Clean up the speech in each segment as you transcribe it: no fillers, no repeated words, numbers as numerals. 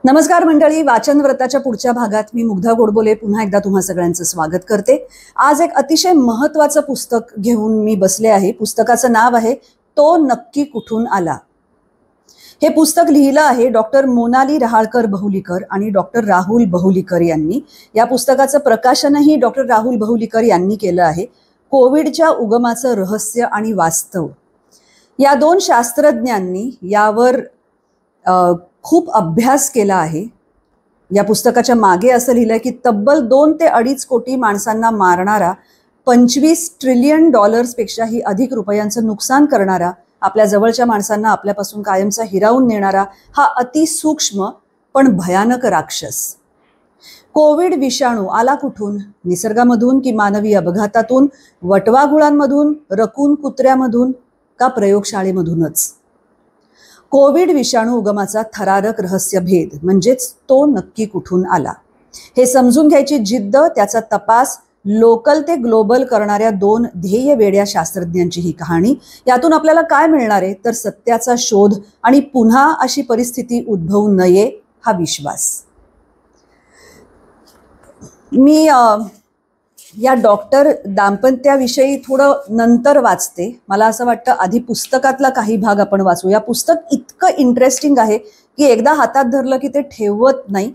नमस्कार मंडळी, वाचन व्रताच्या पुढच्या भागात मी मुग्धा गोडबोले पुन्हा एकदा तुम्हा सगळ्यांचं स्वागत करते। आज एक अतिशय महत्त्वाचं पुस्तक घेऊन मी बसले आहे। पुस्तकाचं नाव आहे तो नक्की कुठून आला। हे पुस्तक लिहिलं आहे डॉक्टर मोनाली रहाळकर बहुलीकर आणि डॉक्टर राहुल बहुलीकर यांनी। या पुस्तकाचं प्रकाशनही डॉक्टर राहुल बहुलीकर यांनी केलं आहे। कोविडच्या उगमाचं रहस्य आणि वास्तव या दोन शास्त्रज्ञांनी यावर खूप अभ्यास केला आहे। या पुस्तकाच्या मागे असं लिहिलंय की तब्बल 2 ते 2.5 कोटी माणसांना मारणारा, 25 ट्रिलियन डॉलर्सपेक्षाही अधिक रुपयांचं नुकसान करणारा, आपल्या जवळच्या माणसांना आपल्यापासून कायमचा हिरावून नेणारा हा अतिसूक्ष्म पण भयानक राक्षस कोविड विषाणू आला कुठून? निसर्गामधून की मानवी अपघातातून, वटवाघुळांमधून, रकून कुत्र्यामधून का प्रयोगशाळेमधूनच? कोविड विषाणू उगमाचा थरारक रहस्यभेद म्हणजेच तो नक्की कुठून आला हे समजून घ्यायची जिद्द, त्याचा तपास, लोकल ते ग्लोबल करणाऱ्या 2 ध्येय वेड्या शास्त्रज्ञांची ही कहाणी। यातून आपल्याला काय मिळणार आहे तर सत्याचा शोध आणि पुन्हा अशी परिस्थिती उद्भवू नये हा विश्वास। मी या डॉक्टर दाम्पत्याविषयी थोडं नंतर वाचते। मला असं वाटतं आधी पुस्तकातला काही भाग आपण वाचू। या पुस्तक इतकं इंटरेस्टिंग आहे की एकदा हातात धरलं की ते ठेवत नाही।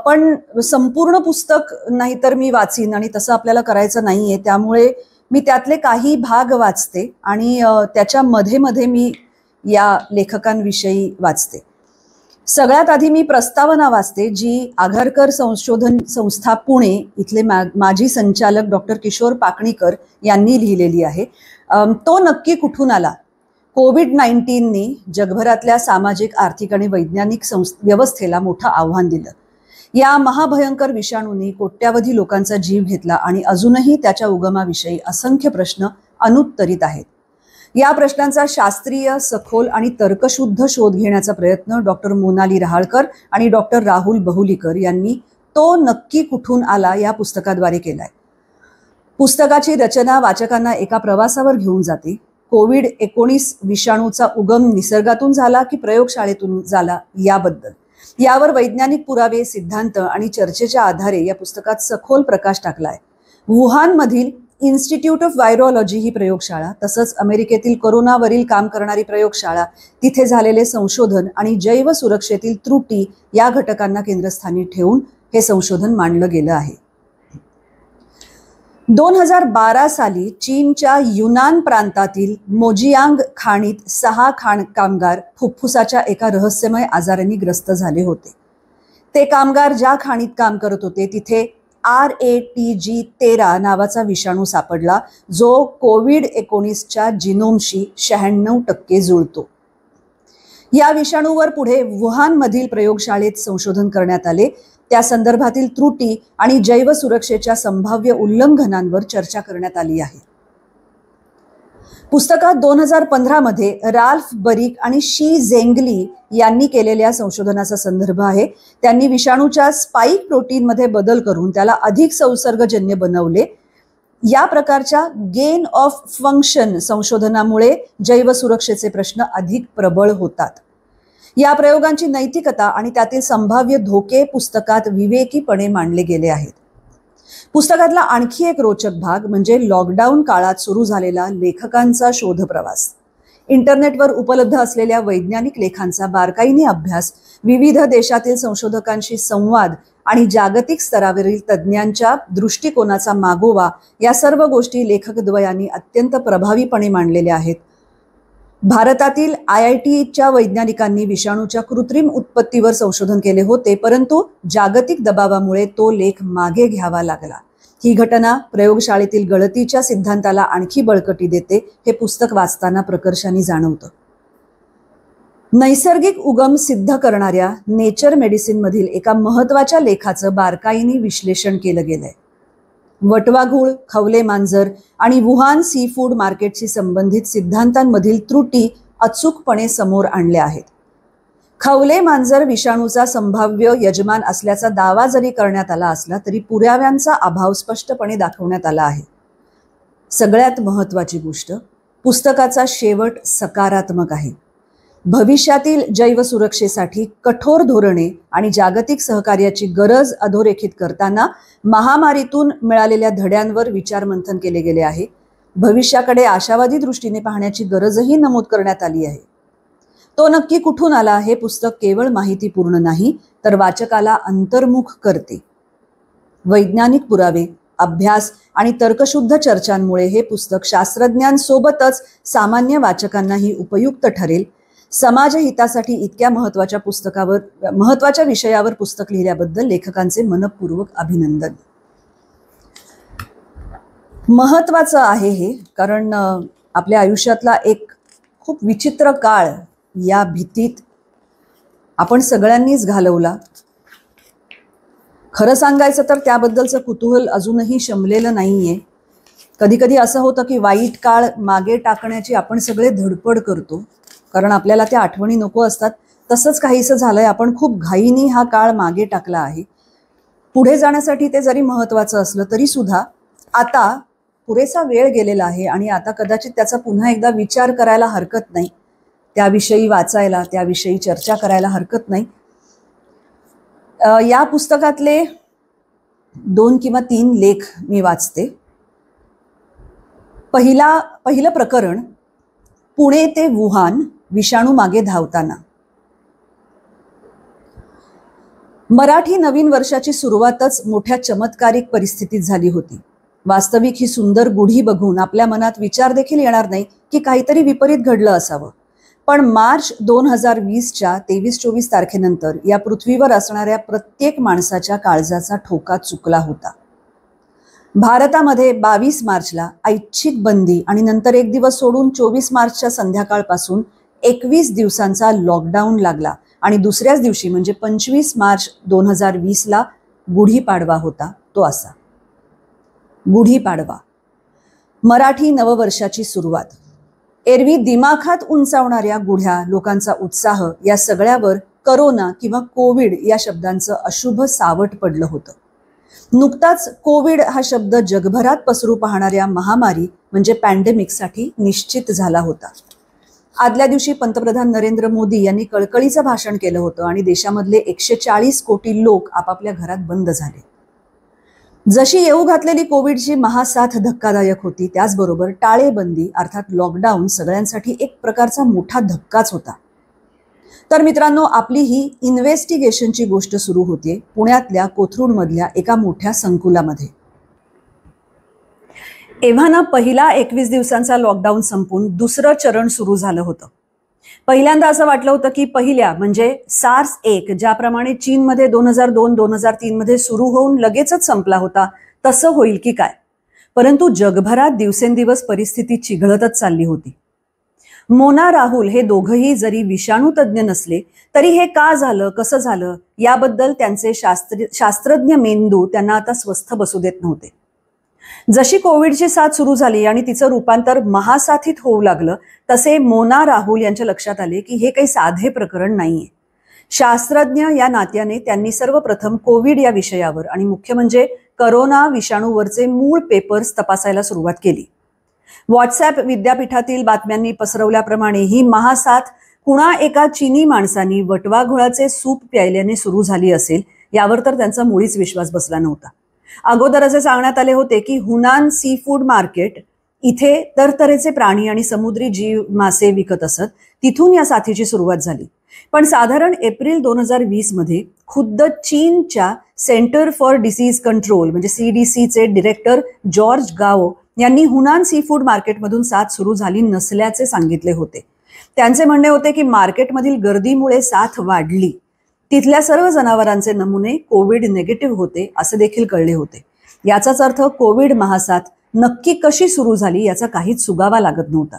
पण संपूर्ण पुस्तक नाही तर मी वाचीन आणि तसं आपल्याला करायचं नाहीये, त्यामुळे मी त्यातले काही भाग वाचते आणि त्याच्या मध्ये मी या लेखकांविषयी वाचते। सगळ्यात आधी मी प्रस्तावना वाचते जी आघारकर संशोधन संस्था पुणे इथले माजी संचालक डॉक्टर किशोर पाकणीकर यांनी लिहिलेली आहे। तो नक्की कुठून आला? कोविड-19नी जगभरातल्या सामाजिक, आर्थिक आणि वैज्ञानिक व्यवस्थेला मोठं आव्हान दिलं। या महाभयंकर विषाणूंनी कोट्यावधी लोकांचा जीव घेतला आणि अजूनही त्याच्या उगमाविषयी असंख्य प्रश्न अनुत्तरित आहेत। या प्रश्नांचा शास्त्रीय, सखोल आणि तर्कशुद्ध शोध घेण्याचा प्रयत्न डॉक्टर मोनाली रहाळकर आणि डॉक्टर राहुल बहुलीकर यांनी तो नक्की कुठून आला या पुस्तकाद्वारे केलाय। पुस्तकाची रचना वाचकांना एका प्रवासावर घेऊन जाते। कोविड-19 विषाणूचा उगम निसर्गातून झाला की प्रयोगशाळेतून झाला यावर वैज्ञानिक पुरावे, सिद्धांत आणि चर्चेच्या आधारे या पुस्तकात सखोल प्रकाश टाकलाय। वुहानमधील इन्स्टिट्यूट ऑफ व्हायरोलॉजी ही प्रयोगशाळा, तसंच अमेरिकेतील कोरोनावरील काम करणारी प्रयोगशाळा, तिथे झालेले संशोधन आणि जैव सुरक्षेतील त्रुटी या घटकांना केंद्रस्थानी ठेवून हे संशोधन मांडलं गेलं आहे। 2012 साली चीनच्या युनान प्रांतातील मोजियांग खाणीत 6 कामगार फुफ्फुसाच्या एका रहस्यमय आजाराने ग्रस्त झाले होते। ते कामगार ज्या खाणीत काम करत होते तिथे RATG13 नावाचा विषाणू सापडला, जो कोविड-19च्या जिनोमशी 96% जुळतो। या विषाणूवर पुढे वुहानमधील प्रयोगशाळेत संशोधन करण्यात आले। त्या संदर्भातील त्रुटी आणि जैव सुरक्षेच्या संभाव्य उल्लंघनांवर चर्चा करण्यात आली आहे। पुस्तकात 2015 मध्ये राल्फ बरीक आणि शी झेंगली यांनी केलेल्या संशोधनाचा संदर्भ आहे। त्यांनी विषाणूच्या स्पाइक प्रोटीनमध्ये बदल करून त्याला अधिक संसर्गजन्य बनवले। या प्रकारच्या गेन ऑफ फंक्शन संशोधनामुळे जैव सुरक्षेचे प्रश्न अधिक प्रबळ होतात। या प्रयोगांची नैतिकता आणि त्यातील संभाव्य धोके पुस्तकात विवेकीपणे मांडले गेले आहेत। पुस्तकातला आणखी एक रोचक भाग म्हणजे लॉकडाऊन काळात सुरू झालेला लेखकांचा शोधप्रवास। इंटरनेटवर उपलब्ध असलेल्या वैज्ञानिक लेखांचा बारकाईने अभ्यास, विविध देशातील संशोधकांशी संवाद आणि जागतिक स्तरावरील तज्ज्ञांच्या दृष्टिकोनाचा मागोवा या सर्व गोष्टी लेखकद्वयांनी अत्यंत प्रभावीपणे मांडलेल्या आहेत। भारतातील IITच्या वैज्ञानिकांनी विषाणूच्या कृत्रिम उत्पत्तीवर संशोधन केले होते, परंतु जागतिक दबावामुळे तो लेख मागे घ्यावा लागला। ही घटना प्रयोगशाळेतील गळतीच्या सिद्धांताला आणखी बळकटी देते हे पुस्तक वाचताना प्रकर्षाने जाणवतं। नैसर्गिक उगम सिद्ध करणाऱ्या नेचर मेडिसिन मधील एका महत्त्वाच्या लेखाचं बारकाईने विश्लेषण केलं गेलंय। वटवाघूळ, खवले मांजर आणि वुहान सी फूड मार्केटशी संबंधित सिद्धांतांमधील त्रुटी अचूकपणे समोर आणल्या आहेत। खवले मांजर विषाणूचा संभाव्य यजमान असल्याचा दावा जरी करण्यात आला असला तरी पुराव्यांचा अभाव स्पष्टपणे दाखवण्यात आला आहे। सगळ्यात महत्त्वाची गोष्ट, पुस्तकाचा शेवट सकारात्मक आहे। भविष्यातील जैवसुरक्षेसाठी कठोर धोरणे आणि जागतिक सहकार्याची गरज अधोरेखित करताना महामारीतून मिळालेल्या धड्यांवर विचारमंथन केले गेले आहे. भविष्याकडे आशावादी दृष्टीने पाहण्याची गरजही नमूद करण्यात आली आहे. तो नक्की कुठून आला हे पुस्तक केवळ माहितीपूर्ण नाही तर वाचकाला अंतर्मुख करते. वैज्ञानिक पुरावे, अभ्यास आणि तर्कशुद्ध चर्चांमुळे हे पुस्तक शास्त्रज्ञांसोबतच सामान्य वाचकांनाही उपयुक्त ठरेल. समाजहितासाठी इतक्या महत्वाच्या विषयावर पुस्तक लिहिल्याबद्दल लेखकांचे मनपूर्वक अभिनंदन. महत्वाचं आहे हे, कारण आपल्या आयुष्यातला एक खूप विचित्र काळ या भीतीत आपण सगळ्यांनीच घालवला. खरं सांगायचं तर त्याबद्दलचं कुतूहल अजूनही शमलेलं नाहीये. कधी कधी असं होतं की वाईट काळ मागे टाकण्याची आपण सगळे धडपड करतो, कारण आपल्याला त्या आठवणी नको असतात. तसंच काहीसं झालंय. आपण खूप घाईनी हा काळ मागे टाकला आहे. पुढे जाण्यासाठी ते जरी महत्त्वाचं असलं तरी सुद्धा आता पुरेसा वेळ गेलेला आहे आणि आता कदाचित त्याचा पुन्हा एकदा विचार करायला हरकत नाही. त्याविषयी वाचायला, त्याविषयी चर्चा करायला हरकत नाही. या पुस्तकातले 2 किंवा 3 लेख मी वाचते. पहिलं प्रकरण, पुणे ते वुहान, विषाणू मागे धावताना. मराठी नवीन वर्षाची सुरुवातच मोठ्या चमत्कारिक परिस्थितीत झाली होती. वास्तविक ही सुंदर गुढी बघून आपल्या मनात विचार देखील येणार नाही की काहीतरी विपरीत घडलं असावं. पण मार्च 2020च्या 23-24 तारखेनंतर या पृथ्वीवर असणाऱ्या प्रत्येक माणसाच्या काळजाचा ठोका चुकला होता. भारतामध्ये 22 मार्चला ऐच्छिक बंदी आणि नंतर एक दिवस सोडून 24 मार्चच्या संध्याकाळपासून 21 दिवसांचा लॉकडाऊन लागला आणि दुसऱ्याच दिवशी म्हणजे 25 मार्च 2020ला गुढीपाडवा होता. तो असा गुढीपाडवा, मराठी नववर्षाची सुरुवात. एरवी दिमाखात उंचावणाऱ्या गुढ्या, लोकांचा उत्साह या सगळ्यावर करोना किंवा कोविड या शब्दांचं अशुभ सावट पडलं होतं. नुकताच कोविड हा शब्द जगभरात पसरू पाहणाऱ्या महामारी म्हणजे पॅन्डेमिकसाठी निश्चित झाला होता. आदल्या दिवशी पंतप्रधान नरेंद्र मोदी यांनी कळकळीचं भाषण केलं होतं आणि देशामधले 140 कोटी लोक आपापल्या घरात बंद झाले. जशी येऊ घातलेली कोविडची महासाथ धक्कादायक होती, त्याचबरोबर टाळेबंदी अर्थात लॉकडाऊन सगळ्यांसाठी एक प्रकारचा मोठा धक्काच होता. तर मित्रांनो, आपली ही इन्व्हेस्टिगेशनची गोष्ट सुरू होते पुण्यातल्या कोथरूडमधल्या एका मोठ्या संकुलामध्ये. एव्हाना पहिला 21 दिवसांचा लॉकडाऊन संपून दुसरं चरण सुरू झालं होतं. पहिल्यांदा असं वाटलं होतं की पहिल्या म्हणजे SARS-1 ज्याप्रमाणे चीनमध्ये 2002-2003 मध्ये सुरू होऊन लगेचच संपला होता तसं होईल की काय. परंतु जगभरात दिवसेंदिवस परिस्थिती चिघळतच चालली होती. मोना, राहुल हे दोघंही जरी विषाणू तज्ज्ञ नसले तरी हे का झालं, कसं झालं याबद्दल त्यांचे शास्त्रज्ञ मेंदू त्यांना आता स्वस्थ बसू देत नव्हते. जशी कोविडची साथ सुरू झाली आणि तिचं रूपांतर महासाथीत होऊ लागलं तसे मोना, राहुल यांच्या लक्षात आले की हे काही साधे प्रकरण नाहीये. शास्त्रज्ञ या नात्याने त्यांनी सर्वप्रथम कोविड या विषयावर आणि मुख्य म्हणजे करोना विषाणूवरचे मूळ पेपर्स तपासायला सुरुवात केली. व्हॉट्सॲप विद्यापीठातील बातम्यांनी पसरवल्याप्रमाणे ही महासाथ कुणा एका चीनी माणसानी वटवाघुळाचे सूप प्यायल्याने सुरू झाली असेल यावर तर त्यांचा मुळीच विश्वास बसला नव्हता. अगोदर असे सांगण्यात आले होते की हुनान सी फूड मार्केट इथे तऱ्हेचे प्राणी आणि समुद्री जीव मासे विकत असत, तिथून या साथीची सुरुवात झाली. पण साधारण एप्रिल 2020 मध्ये खुद्द चीनच्या सेंटर फॉर डिसीज कंट्रोल म्हणजे CDCचे डिरेक्टर जॉर्ज गाओ यांनी हुनान सी फूड मार्केटमधून साथ सुरू झाली नसल्याचे सांगितले होते. त्यांचे म्हणणे होते की मार्केटमधील गर्दीमुळे साथ वाढली. तिथल्या सर्व जनावरांचे नमुने कोविड निगेटिव्ह होते असे देखील कळले होते. याचाच अर्थ कोविड महासाथ नक्की कशी सुरू झाली याचा काहीच सुगावा लागत नव्हता.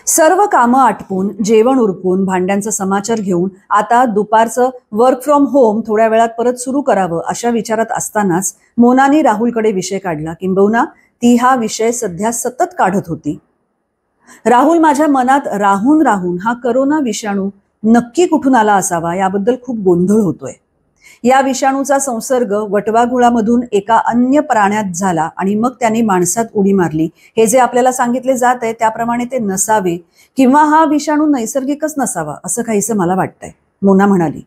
सर्व कामं आटपून, जेवण उरकून, भांड्यांचा समाचार घेऊन आता दुपारचं वर्क फ्रॉम होम थोड्या वेळात परत सुरू करावं अशा विचारात असतानाच मोनानी राहुलकडे विषय काढला. किंबहुना ती हा विषय सध्या सतत काढत होती. राहुल, माझ्या मनात राहून राहून हा करोना विषाणू नक्की कुठून आला असावा याबद्दल खूप गोंधळ होतोय. या विषाणूचा संसर्ग वटवाघुळामधून एका अन्य प्राण्यात झाला आणि मग त्याने माणसात उडी मारली. हे जे आपल्याला सांगितले जात आहे त्याप्रमाणे ते नसावे किंवा हा विषाणू नैसर्गिकच नसावा असं काहीसं मला वाटतंय, मोना म्हणाली.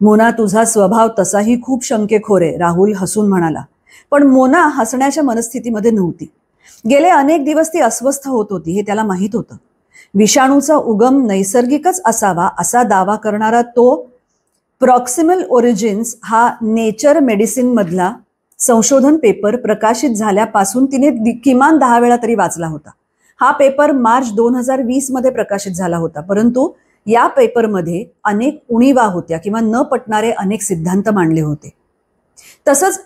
मोना, तुझा स्वभाव तसाही खूप शंकेखोर आहे, राहुल हसून म्हणाला. पण मोना हसण्याच्या मनस्थितीमध्ये नव्हती. गेले अनेक दिवस ती अस्वस्थ होत होती हे त्याला माहीत होतं. विषाणूचा उगम नैसर्गिकच असावा असा दावा करणारा तो प्रॉक्सिमल ओरिजिन्स हा नेचर मेडिसिन मधला संशोधन पेपर प्रकाशित झाल्यापासून तिने किमान 10 वेळा तरी वाचला होता. हा पेपर मार्च 2020 मध्ये प्रकाशित झाला होता, परंतु या पेपरमध्ये अनेक उणीवा होत्या किंवा न पटणारे अनेक सिद्धांत मांडले होते. तसंच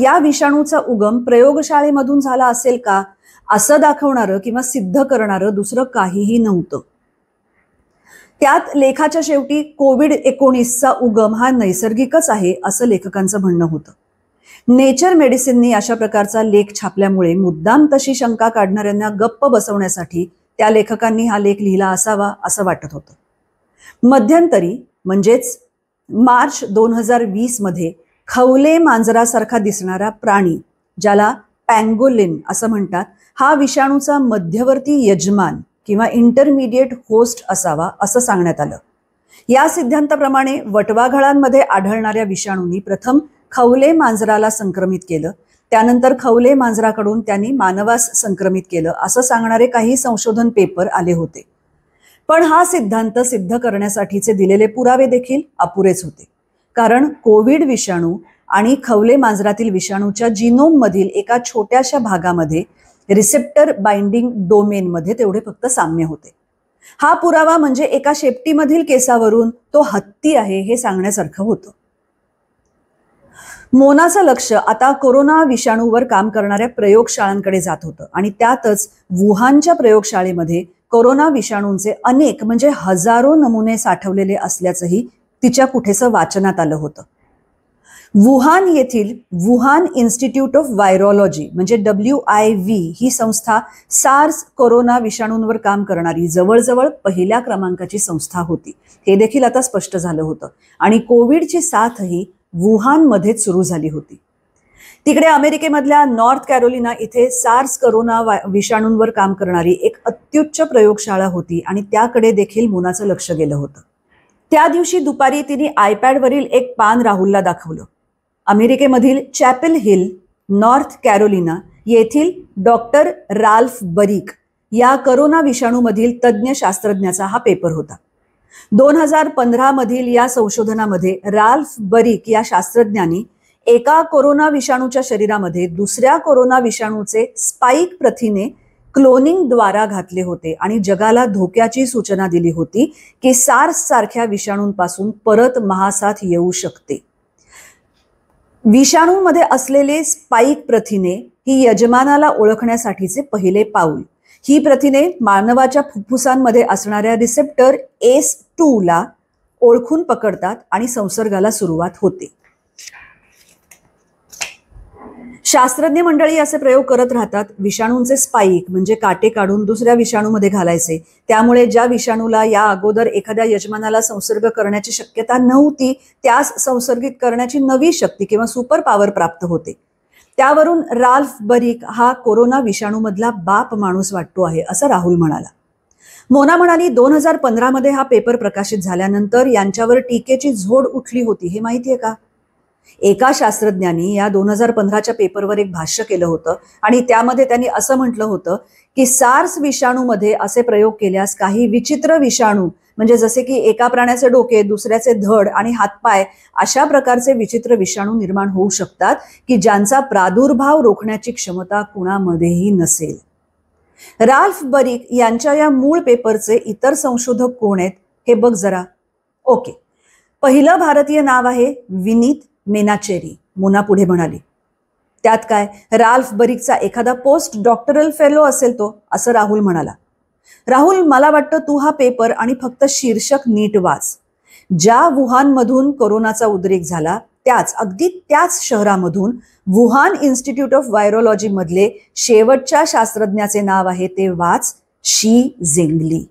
या विषाणूचा उगम प्रयोगशाळेमधून झाला असेल का असं दाखवणारं किंवा सिद्ध करणारं दुसरं काहीही नव्हतं. त्यात लेखाच्या शेवटी COVID-19चा उगम हा नैसर्गिकच आहे असं लेखकांचं म्हणणं होतं. नेचर मेडिसिननी अशा प्रकारचा लेख छापल्यामुळे मुद्दाम तशी शंका काढणाऱ्यांना गप्प बसवण्यासाठी त्या लेखकांनी हा लेख लिहिला असावा असं वाटत होतं. मध्यंतरी म्हणजेच मार्च 2020 मध्ये खवले मांजरासारखा दिसणारा प्राणी, ज्याला पँगोलिन असं म्हणतात, हा विषाणूचा मध्यवर्ती यजमान किंवा इंटरमिडिएट होस्ट असावा असं सांगण्यात आलं. या सिद्धांताप्रमाणे वटवाघळांमध्ये आढळणाऱ्या विषाणूंनी प्रथम खवले मांजराला संक्रमित केलं, त्यानंतर खवले मांजराकडून त्यांनी मानवास संक्रमित केलं असं सांगणारे काही संशोधन पेपर आले होते. पण हा सिद्धांत सिद्ध करण्यासाठीचे दिलेले पुरावे देखील अपुरेच होते, कारण कोविड विषाणू आणि खवले मांजरातील विषाणूच्या जिनोम मधील एका छोट्याशा भागामध्ये रिसेप्टर बाइंडिंग डोमेन मध्ये तेवढे फक्त साम्य होते. हा पुरावा म्हणजे एका शेपटीमधील केसावरून तो हत्ती आहे हे सांगण्यासारखं होतं. मोनाचं लक्ष आता कोरोना विषाणूवर काम करणाऱ्या प्रयोगशाळांकडे जात होतं आणि त्यातच वुहानच्या प्रयोगशाळेमध्ये कोरोना विषाणूंचे अनेक म्हणजे हजारो नमुने साठवलेले असल्याचंही तिच्या कुठेसं वाचनात आलं होतं. वुहान येथील वुहान इन्स्टिट्यूट ऑफ व्हायरोलॉजी म्हणजे WIV ही संस्था सार्स कोरोना विषाणूंवर काम करणारी जवळजवळ पहिल्या क्रमांकाची संस्था होती. हे देखील आता स्पष्ट झालं होतं आणि कोविडची साथही वुहानमध्येच सुरू झाली होती. तिकडे अमेरिकेमधल्या नॉर्थ कॅरोलिना इथे सार्स कोरोना विषाणूंवर काम करणारी एक अत्युच्च प्रयोगशाळा होती आणि त्याकडे देखील मोनाचं लक्ष गेलं होतं. त्या दिवशी दुपारी तिने आयपॅडवरील एक पान राहुलला दाखवलं. अमेरिकेमधील चॅपेल हिल, नॉर्थ कॅरोलिना येथील डॉक्टर राल्फ बरीक या कोरोना विषाणूमधील तज्ज्ञ शास्त्रज्ञाचा हा पेपर होता. 2015 मधील या संशोधनामध्ये राल्फ बरीक या शास्त्रज्ञांनी एका कोरोना विषाणूच्या शरीरामध्ये दुसऱ्या कोरोना विषाणूचे स्पाइक प्रथिने क्लोनिंगद्वारा घातले होते आणि जगाला धोक्याची सूचना दिली होती की सार्स सारख्या विषाणूंपासून परत महासाथ येऊ शकते. विषाणूंमध्ये असलेले स्पाइक प्रथिने ही यजमानाला ओळखण्यासाठीचे पहिले पाऊल. ही प्रथिने मानवाच्या फुफ्फुसांमध्ये असणाऱ्या रिसेप्टर ACE2 ला ओळखून पकडतात आणि संसर्गाला सुरुवात होते. शास्त्रज्ञ मंडळी असे प्रयोग करत राहतात. विषाणूंचे स्पाइक म्हणजे काटे काढून दुसऱ्या विषाणूमध्ये घालायचे, त्यामुळे ज्या विषाणूला या अगोदर एखाद्या यजमानाला संसर्ग करण्याची शक्यता नव्हती त्यास संसर्गित करण्याची नवी शक्ती किंवा सुपर पॉवर प्राप्त होते. त्यावरून राल्फ बरीक हा कोरोना विषाणूमधला बाप माणूस वाटतो आहे असं राहुल म्हणाला. मोना म्हणाली, 2015 मध्ये हा पेपर प्रकाशित झाल्यानंतर यांच्यावर टीकेची झोड उठली होती. हे माहितीये का? एका शास्त्रज्ञांनी या 2015च्या पेपरवर एक भाष्य केलं होतं आणि त्यामध्ये त्यांनी असं म्हटलं होतं की सार्स विषाणूमध्ये असे प्रयोग केल्यास काही विचित्र विषाणू म्हणजे जसे की एका प्राण्याचे डोके, दुसऱ्याचे धड आणि हातपाय अशा प्रकारचे विचित्र विषाणू निर्माण होऊ शकतात की ज्यांचा प्रादुर्भाव रोखण्याची क्षमता कुणामध्येही नसेल. राल्फ बरीक यांच्या या मूळ पेपरचे इतर संशोधक कोण आहेत हे बघ जरा. ओके, पहिलं भारतीय नाव आहे विनीत मेनाचेरी, मोना पुढे म्हणाली. त्यात काय, राल्फ बरीकचा एखादा पोस्ट डॉक्टरल फेलो असेल तो, असं राहुल म्हणाला. राहुल, मला वाटतं तू हा पेपर आणि फक्त शीर्षक नीट वाच. ज्या वुहानमधून कोरोनाचा उद्रेक झाला अगदी त्याच शहरामधून वुहान इन्स्टिट्यूट ऑफ व्हायरोलॉजी मधले शेवटच्या शास्त्रज्ञाचे नाव आहे ते वाच, शी झेंगली.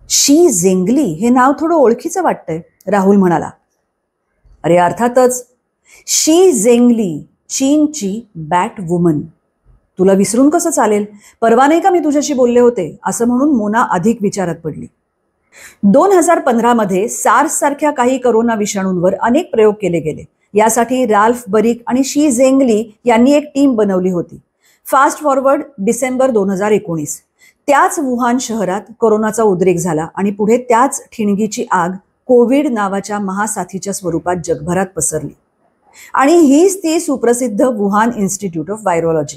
शी झेंगली हे नाव थोडं ओळखीचं वाटतंय, राहुल म्हणाला. अरे अर्थातच, शी झेंगली, चीनची बॅट वुमन. तुला विसरून कसं चालेल? परवा नाही का मी तुझ्याशी बोलले होते, असं म्हणून मोना अधिक विचारात पडली. 2015 मध्ये सार्स सारख्या काही करोना विषाणूंवर अनेक प्रयोग केले गेले. यासाठी राल्फ बरिक आणि शी झेंगली यांनी एक टीम बनवली होती. Fast forward December 2019. त्याच वुहान शहरात कोरोनाचा उद्रेक झाला आणि पुढे त्याच ठिणगीची आग कोविड नावाच्या महासाथीच्या स्वरूपात जगभरात पसरली. आणि हीच ती सुप्रसिद्ध वुहान इन्स्टिट्यूट ऑफ व्हायरोलॉजी.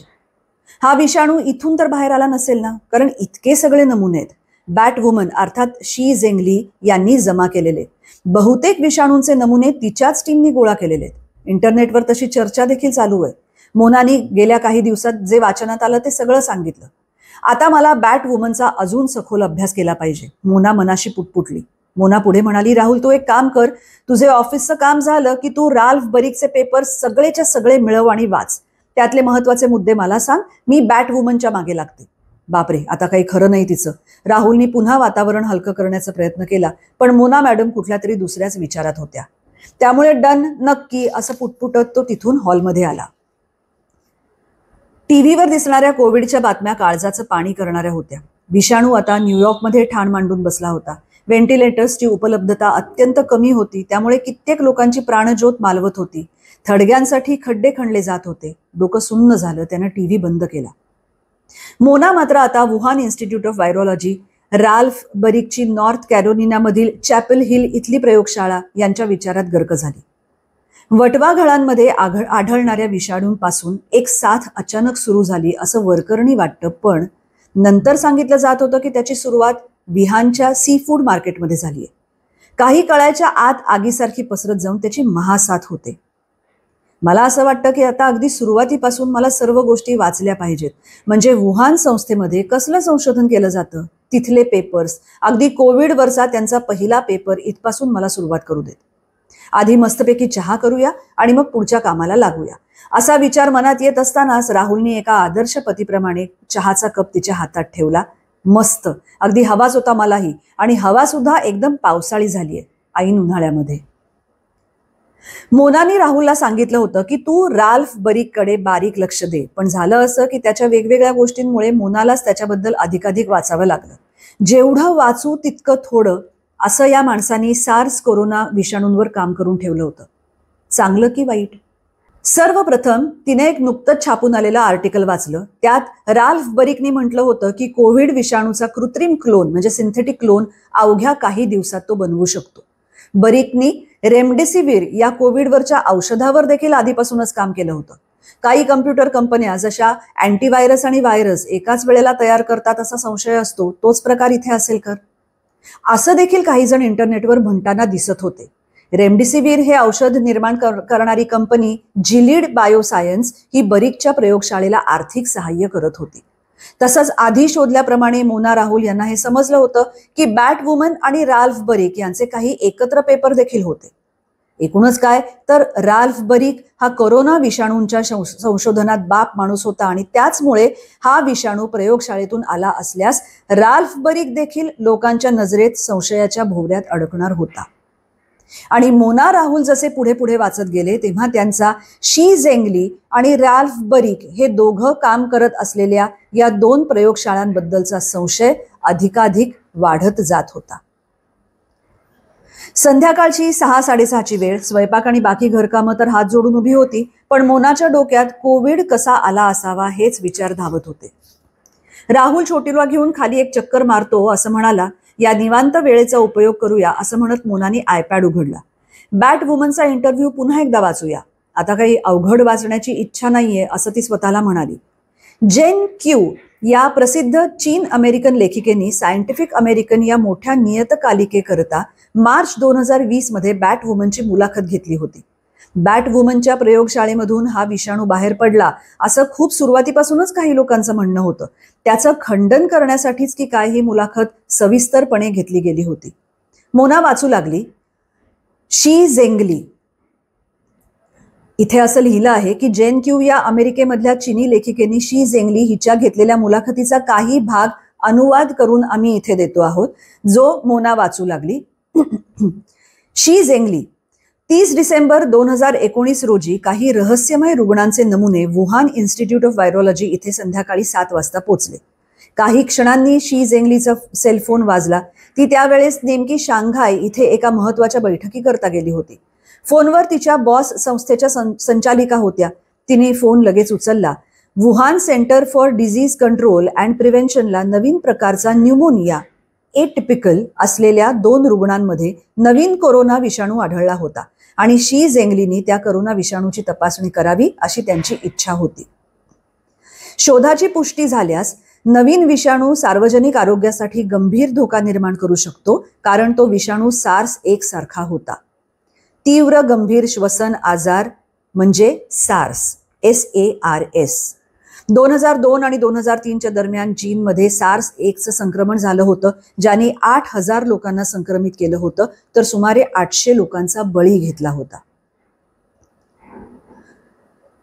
हा विषाणू इथून तर बाहेर आला नसेल ना, कारण इतके सगळे नमुने आहेत बॅट वुमन अर्थात शी झेंगली यांनी जमा केलेले. बहुतेक विषाणूंचे नमुने तिच्याच टीमनी गोळा केलेले आहेत. इंटरनेटवर तशी चर्चा देखील चालू आहे. मोनानी गेल्या काही दिवसात जे वाचनात आलं ते सगळं सांगितलं. आता मला बॅट वुमनचा अजून सखोल अभ्यास केला पाहिजे, मोना मनाशी पुटपुटली. मोना पुढे म्हणाली, राहुल तू एक काम कर, तुझे ऑफिसचं काम झालं की तू राल्फ बरिकचे पेपर सगळेच्या सगळे मिळव आणि वाच. त्यातले महत्वाचे मुद्दे मला सांग, मी बॅट वुमनच्या मागे लागते. बापरे, आता काही खरं नाही तिचं. राहुलनी पुन्हा वातावरण हलकं करण्याचा प्रयत्न केला, पण मोना मॅडम कुठल्या तरी दुसऱ्याच विचारात होत्या. त्यामुळे डन, नक्की असं पुटपुटत तो तिथून हॉलमध्ये आला. टीव्हीवर दिसणाऱ्या कोविडच्या बातम्या काळजाचं पाणी करणाऱ्या होत्या. विषाणू आता न्यूयॉर्कमध्ये ठाण मांडून बसला होता. व्हेंटिलेटर्सची उपलब्धता अत्यंत कमी होती, त्यामुळे कित्येक लोकांची प्राणज्योत मालवत होती. थडग्यांसाठी खड्डे खणले जात होते. डोकं सुन्न झालं, त्यानं टीव्ही बंद केला. मोना मात्र आता Wuhan Institute of Virology, Ralph बरिकची नॉर्थ कॅरोलिनामधील चॅपल हिल इथली प्रयोगशाळा यांच्या विचारात गर्क झाली. वटवाघळांमध्ये आढळणाऱ्या विषाणूंपासून एक साथ अचानक सुरू झाली असं वरकरणी वाटतं, पण नंतर सांगितलं जात होतं की त्याची सुरुवात विहानच्या सी फूड मार्केटमध्ये झालीय. काही कळायच्या आत आगीसारखी पसरत जाऊन त्याची महासाथ होते. मला असं वाटतं की आता अगदी सुरुवातीपासून मला सर्व गोष्टी वाचल्या पाहिजेत. म्हणजे वुहान संस्थेमध्ये कसलं संशोधन केलं जातं, तिथले पेपर्स, अगदी कोविडवरचा त्यांचा पहिला पेपर, इथपासून मला सुरुवात करू देत. आधी मस्तपैकी चहा करूया आणि मग पुढच्या कामाला लागूया. असा विचार मनात येत असतानाच राहुलने एका आदर्श पतीप्रमाणे चहाचा कप तिच्या हातात ठेवला. मस्त, अगदी हवाच होता मलाही, आणि हवा सुद्धा एकदम पावसाळी झालीय ऐन उन्हाळ्यामध्ये. मोनानी राहुलला सांगितलं होतं की तू राल्फ बरिककडे बारीक लक्ष दे, पण झालं असं की त्याच्या वेगवेगळ्या गोष्टींमुळे मोनालाच त्याच्याबद्दल अधिकाधिक वाचावं लागलं. जेवढं वाचू तितकं थोडं, असं या माणसानी सार्स कोरोना विषाणूंवर काम करून ठेवलं होतं. चांगलं की वाईट? सर्वप्रथम तिने एक नुकतंच छापून आलेलं आर्टिकल वाचलं. त्यात राल्फ बरिकनी म्हटलं होतं की कोविड विषाणूचा कृत्रिम क्लोन म्हणजे सिंथेटिक क्लोन अवघ्या काही दिवसात तो बनवू शकतो. बरिकनी रेमडेसिवीर या कोविडवरच्या औषधावर देखील आधीपासूनच काम केलं होतं. काही कम्प्युटर कंपन्या जशा अँटीव्हायरस आणि व्हायरस एकाच वेळेला तयार करतात असा संशय असतो, तोच प्रकार इथे असेल कर, असं देखील काही जण इंटरनेटवर म्हणताना दिसत होते. रेमडेसिवीर हे औषध निर्माण करणारी कंपनी जिलीड बायोसायन्स ही बरिकच्या प्रयोगशाळेला आर्थिक सहाय्य करत होती. तसंच आधी शोधल्याप्रमाणे मोना राहुल यांना हे समजलं होतं की बॅट वुमन आणि राल्फ बरिक यांचे काही एकत्र पेपर देखील होते. एकूणच काय तर राल्फ बरिक हा कोरोना विषाणूंच्या संशोधनात बाप माणूस होता आणि त्याचमुळे हा विषाणू प्रयोगशाळेतून आला असल्यास राल्फ बरिक देखील लोकांच्या नजरेत संशयाच्या भोवऱ्यात अडकणार होता. आणि मोना राहुल जसे पुढे पुढे वाचत गेले तेव्हा त्यांचा शी झेंगली आणि राल्फ बरिक हे दोघं काम करत असलेल्या या दोन प्रयोगशाळांबद्दलचा संशय अधिकाधिक वाढत जात होता. संध्याकाळची 6-6:30ची वेळ. स्वयंपाक आणि बाकी घरकामं तर हात जोडून उभी होती, पण मोनाच्या डोक्यात कोविड कसा आला असावा हेच विचार धावत होते. राहुल छोटीला घेऊन खाली एक चक्कर मारतो असं म्हणाला. या निवांत वेळेचा उपयोग करूया असं म्हणत मोनाने आयपॅड उघडला. बॅट वुमनचा इंटरव्ह्यू पुन्हा एकदा वाचूया. आता काही अवघड वाचण्याची इच्छा नाहीये असं ती स्वतःला म्हणाली. जेन क्यू या प्रसिद्ध चीन अमेरिकन लेखिकेने सायंटिफिक अमेरिकन या मोठ्या नियतकालिकेकरता मार्च 2020 मध्ये बॅट वुमनची मुलाखत घेतली होती. बॅट वुमनच्या प्रयोगशाळेमधून हा विषाणू बाहेर पडला असं खूप सुरुवातीपासूनच काही लोकांचं म्हणणं होतं. त्याचं खंडन करण्यासाठीच की काय ही मुलाखत सविस्तरपणे घेतली गेली होती. मोना वाचू लागली. शी झेंगली. इथे असं लिहिलं आहे की जेन क्यू या अमेरिकेमधल्या चीनी लेखिकेनी शी झेंगली हिच्या घेतलेल्या मुलाखतीचा काही भाग अनुवाद करून आम्ही इथे देतो आहोत, जो मोना वाचू लागली. शी झेंगली. 30 डिसेंबर 2019 रोजी काही रहस्यमय रुग्णांचे नमुने वुहान इन्स्टिट्यूट ऑफ व्हायरोलॉजी इथे संध्याकाळी 7 वाजता पोहोचले. काही क्षणांनी शी झेंगलीचा सेलफोन वाजला. ती त्यावेळेस नेमकी शांघाय इथे एका महत्वाच्या बैठकीकरता गेली होती. फोनवर तिच्या बॉस संस्थेच्या संचालिका होत्या. तिने फोन लगेच उचलला. Wuhan Centre for Disease Control and प्रिव्हेन्शनला नवीन प्रकारचा न्यूमोनिया एटिपिकल असलेल्या 2 रुग्णांमध्ये नवीन कोरोना विषाणू आढळला होता आणि शी झेंगलीनी त्या कोरोना विषाणूची तपासणी करावी अशी त्यांची इच्छा होती. शोधाची पुष्टी झाल्यास नवीन विषाणू सार्वजनिक आरोग्यासाठी गंभीर धोका निर्माण करू शकतो, कारण तो विषाणू SARS-1 सारखा होता. तीव्र गंभीर श्वसन आजार म्हणजे SARS 2002 आणि 2003च्या दरम्यान चीनमध्ये SARS-1चं संक्रमण झालं होतं, ज्याने 8,000 लोकांना संक्रमित केलं होतं, तर सुमारे 800 लोकांचा बळी घेतला होता.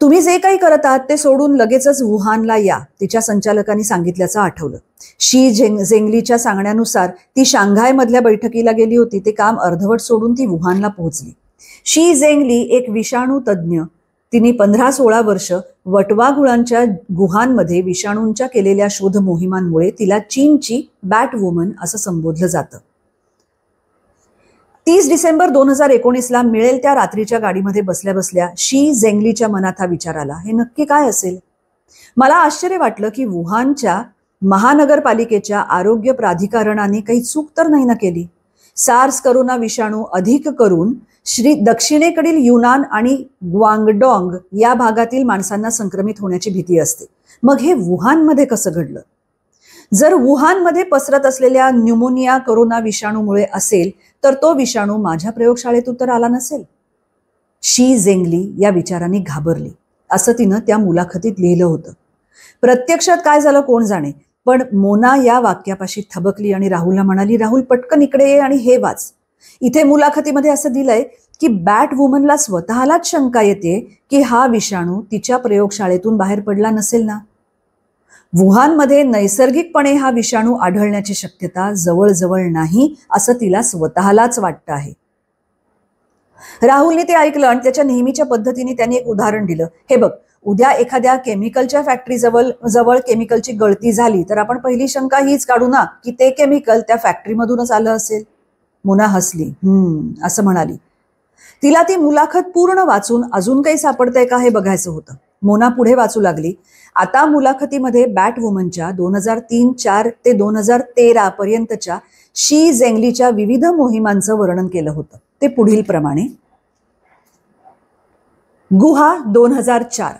तुम्ही जे काही करत आहात ते सोडून लगेचच वुहानला या, तिच्या संचालकांनी सांगितल्याचं आठवलं. शी झेंगलीच्या सांगण्यानुसार ती शांघायमधल्या बैठकीला गेली होती. ते काम अर्धवट सोडून ती वुहानला पोहोचली. शी झेंगली एक विषाणू तज्ज्ञ. तिने 15-16 वर्ष वटवाघुळांच्या गुहांमध्ये विषाणूंच्या केलेल्या शोध मोहिमांमुळे तिला चीनची बॅट वुमन असं संबोधलं जातं. 30 डिसेंबर 2019ला मिळेल त्या रात्रीच्या गाडीमध्ये बसल्या बसल्या शी झेंगलीच्या मनात हा विचार आला, हे नक्की काय असेल? मला आश्चर्य वाटलं की वुहानच्या महानगरपालिकेच्या आरोग्य प्राधिकरणाने काही चूक तर नाही ना केली. सार्स करोना विषाणू अधिक करून दक्षिणेकडील युनान आणि ग्वांगडॉंग या भागातील माणसांना संक्रमित होण्याची भीती असते. मग हे वुहानमध्ये कसं घडलं? जर वुहानमध्ये पसरत असलेल्या न्यूमोनिया कोरोना विषाणूमुळे असेल तर तो विषाणू माझ्या प्रयोगशाळेतून तर आला नसेल. शी झेंगली या विचाराने घाबरली असं तिनं त्या मुलाखतीत लिहिलं होतं. प्रत्यक्षात काय झालं कोण जाणे, पण मोना या वाक्यापाशी थबकली आणि राहुलला म्हणाली, राहुल पटकन इकडे ये आणि हे वाच. इथे मुलाखतीमध्ये असं दिलंय की बॅट वुमनला स्वतःलाच शंका येते की हा विषाणू तिच्या प्रयोगशाळेतून बाहेर पडला नसेल ना. वुहानमध्ये नैसर्गिकपणे हा विषाणू आढळण्याची शक्यता जवळजवळ नाही असं तिला स्वतःलाच वाटतं आहे. राहुलने ते ऐकलं आणि त्याच्या नेहमीच्या पद्धतीने त्यांनी एक उदाहरण दिलं. हे बघ, उद्या एखाद्या केमिकलच्या फॅक्टरी जवळ केमिकलची गळती झाली तर आपण पहिली शंका हीच काढू ना की ते केमिकल त्या फॅक्टरीमधूनच आलं असेल. मोना हसली. असं म्हणाली. तिला ती मुलाखत पूर्ण वाचून अजून काही सापडतंय का हे बघायचं होतं. मोना पुढे वाचू लागली. आता मुलाखतीमध्ये बॅट वुमनच्या 2003-04 ते 2013 पर्यंतच्या शी झेंगलीच्या विविध मोहिमांचं वर्णन केलं होतं. ते पुढील प्रमाणे. गुहा 2004.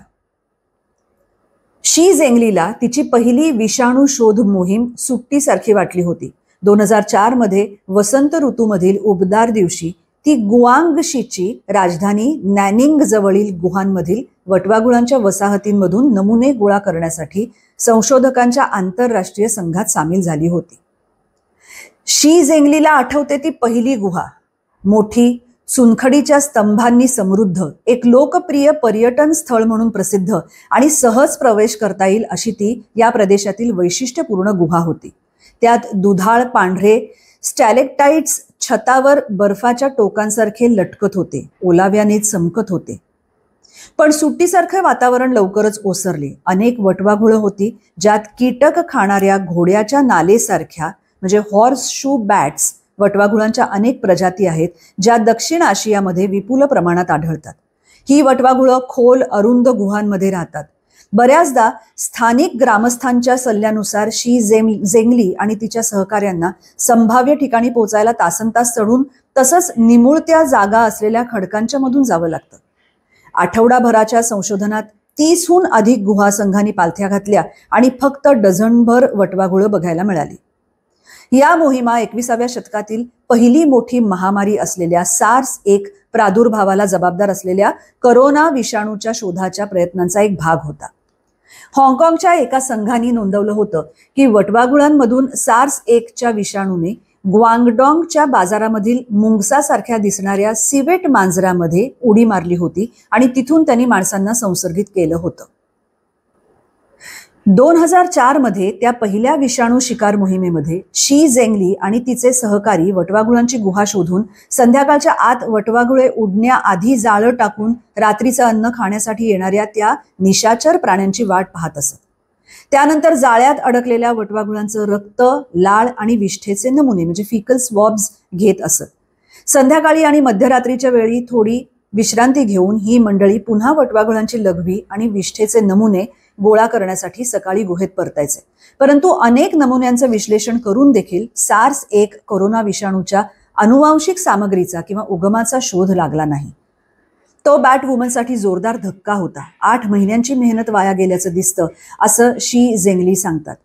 शी झेंगलीला तिची पहिली विषाणू शोध मोहीम सुट्टीसारखी वाटली होती. 2004 मध्ये वसंत ऋतूमधील उबदार दिवशी ती गुआंगशीची राजधानी नॅनिंग जवळील गुहांमधील वटवाघुळांच्या वसाहतींमधून नमुने गोळा करण्यासाठी संशोधकांच्या आंतरराष्ट्रीय संघात सामील झाली होती. शी झेंगलीला आठवते ती पहिली गुहा. मोठी, चुनखडीच्या स्तंभांनी समृद्ध, एक लोकप्रिय पर्यटन स्थळ म्हणून प्रसिद्ध आणि सहज प्रवेश करता येईल अशी ती या प्रदेशातील वैशिष्ट्यपूर्ण गुहा होती. त्यात दुधाळ पांढरे स्टॅलेक्टाइट्स छतावर बर्फाच्या टोकांसारखे लटकत होते, ओलाव्याने चमकत होते. पण सुट्टीसारखे वातावरण लवकरच ओसरले. अनेक वटवाघुळं होती ज्यात कीटक खाणाऱ्या घोड्याच्या नालेसारख्या म्हणजे हॉर्स शू बॅट्स वटवाघुळांच्या अनेक प्रजाती आहेत ज्या दक्षिण आशियामध्ये विपुल प्रमाणात आढळतात. ही वटवाघुळं खोल अरुंद गुहांमध्ये राहतात. बऱ्याचदा स्थानिक ग्रामस्थांच्या सल्ल्यानुसार शी झेंगली आणि तिच्या सहकाऱ्यांना संभाव्य ठिकाणी पोहोचायला तासनतास चढून तसंच निमुळत्या जागा असलेल्या खडकांच्या मधून जावं लागतं. आठवडाभराच्या संशोधनात 30हून अधिक गुहा संघांनी पालथ्या घातल्या आणि फक्त डझनभर वटवाघुळं बघायला मिळाली. या मोहिमा 21व्या शतकातील पहिली मोठी महामारी असलेल्या SARS-1 प्रादुर्भावाला जबाबदार असलेल्या करोना विषाणूच्या शोधाच्या प्रयत्नांचा एक भाग होता. हाँगकाँगच्या एका संघाने नोंदवलं होतं की वटवाघुळांमधून SARS-1च्या विषाणूने ग्वांगडॉंगच्या बाजारामधील मुंगसासारख्या दिसणाऱ्या सिवेट मांजरामध्ये उडी मारली होती आणि तिथून त्यांनी माणसांना संसर्गित केलं होतं. 2004 मध्ये त्या पहिल्या विषाणू शिकार मोहिमेमध्ये शी झेंगली आणि तिचे सहकारी वटवाघुळांची गुहा शोधून संध्याकाळच्या आत वटवाघुळे उडण्याआधी जाळं टाकून रात्रीचं अन्न खाण्यासाठी येणाऱ्या त्या निशाचर प्राण्यांची वाट पाहत असत. त्यानंतर जाळ्यात अडकलेल्या वटवाघुळांचं रक्त, लाळ आणि विष्ठेचे नमुने म्हणजे फिकल स्वॉब्स घेत असत. संध्याकाळी आणि मध्यरात्रीच्या वेळी थोडी विश्रांती घेऊन ही मंडळी पुन्हा वटवाघुळांची लघवी आणि विष्ठेचे नमुने गोळा करण्यासाठी सकाळी गुहेत परतायचे. परंतु अनेक नमुन्यांचं विश्लेषण करून देखील SARS-1 कोरोना विषाणूच्या अनुवांशिक सामग्रीचा किंवा उगमाचा शोध लागला नाही. तो बॅट वुमनसाठी जोरदार धक्का होता. 8 महिन्यांची मेहनत वाया गेल्याचं दिसतं, असं शी झेंगली सांगतात.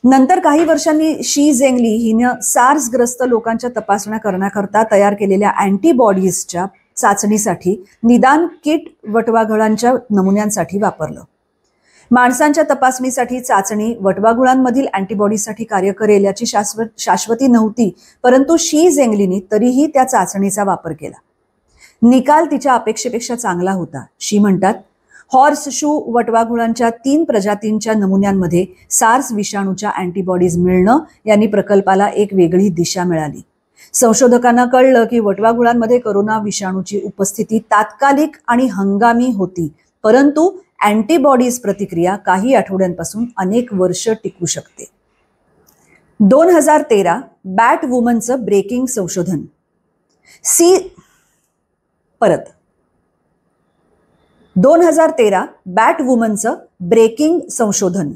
नंतर काही वर्षांनी शी झेंगली हिनं SARS-ग्रस्त लोकांच्या तपासण्या करण्याकरता तयार केलेल्या अँटीबॉडीजच्या चाचणीसाठी निदान किट वटवाघळांच्या नमुन्यांसाठी वापरलं. माणसांच्या तपासणीसाठी चाचणी वटवाघुळांमधील अँटीबॉडीसाठी कार्य करेल याची शाश्वती नव्हती, परंतु शी झेंगलीनी तरीही त्या चाचणीचा वापर केला. निकाल तिच्या अपेक्षेपेक्षा चांगला होता. शी म्हणतात, हॉर्स शू वटवाघुळांच्या 3 प्रजातींच्या नमुन्यांमध्ये SARS विषाणूच्या अँटीबॉडीज मिळणं यांनी प्रकल्पाला एक वेगळी दिशा मिळाली. संशोधकांना कळलं की वटवाघुळांमध्ये कोरोना विषाणूची उपस्थिती तात्कालिक आणि हंगामी होती, परंतु अँटीबॉडीज प्रतिक्रिया काही आठवड्यांपासून अनेक वर्ष टिकू शकते. 2013 बॅट वुमनचं ब्रेकिंग संशोधन. 2013 बॅट वुमनचं ब्रेकिंग संशोधन.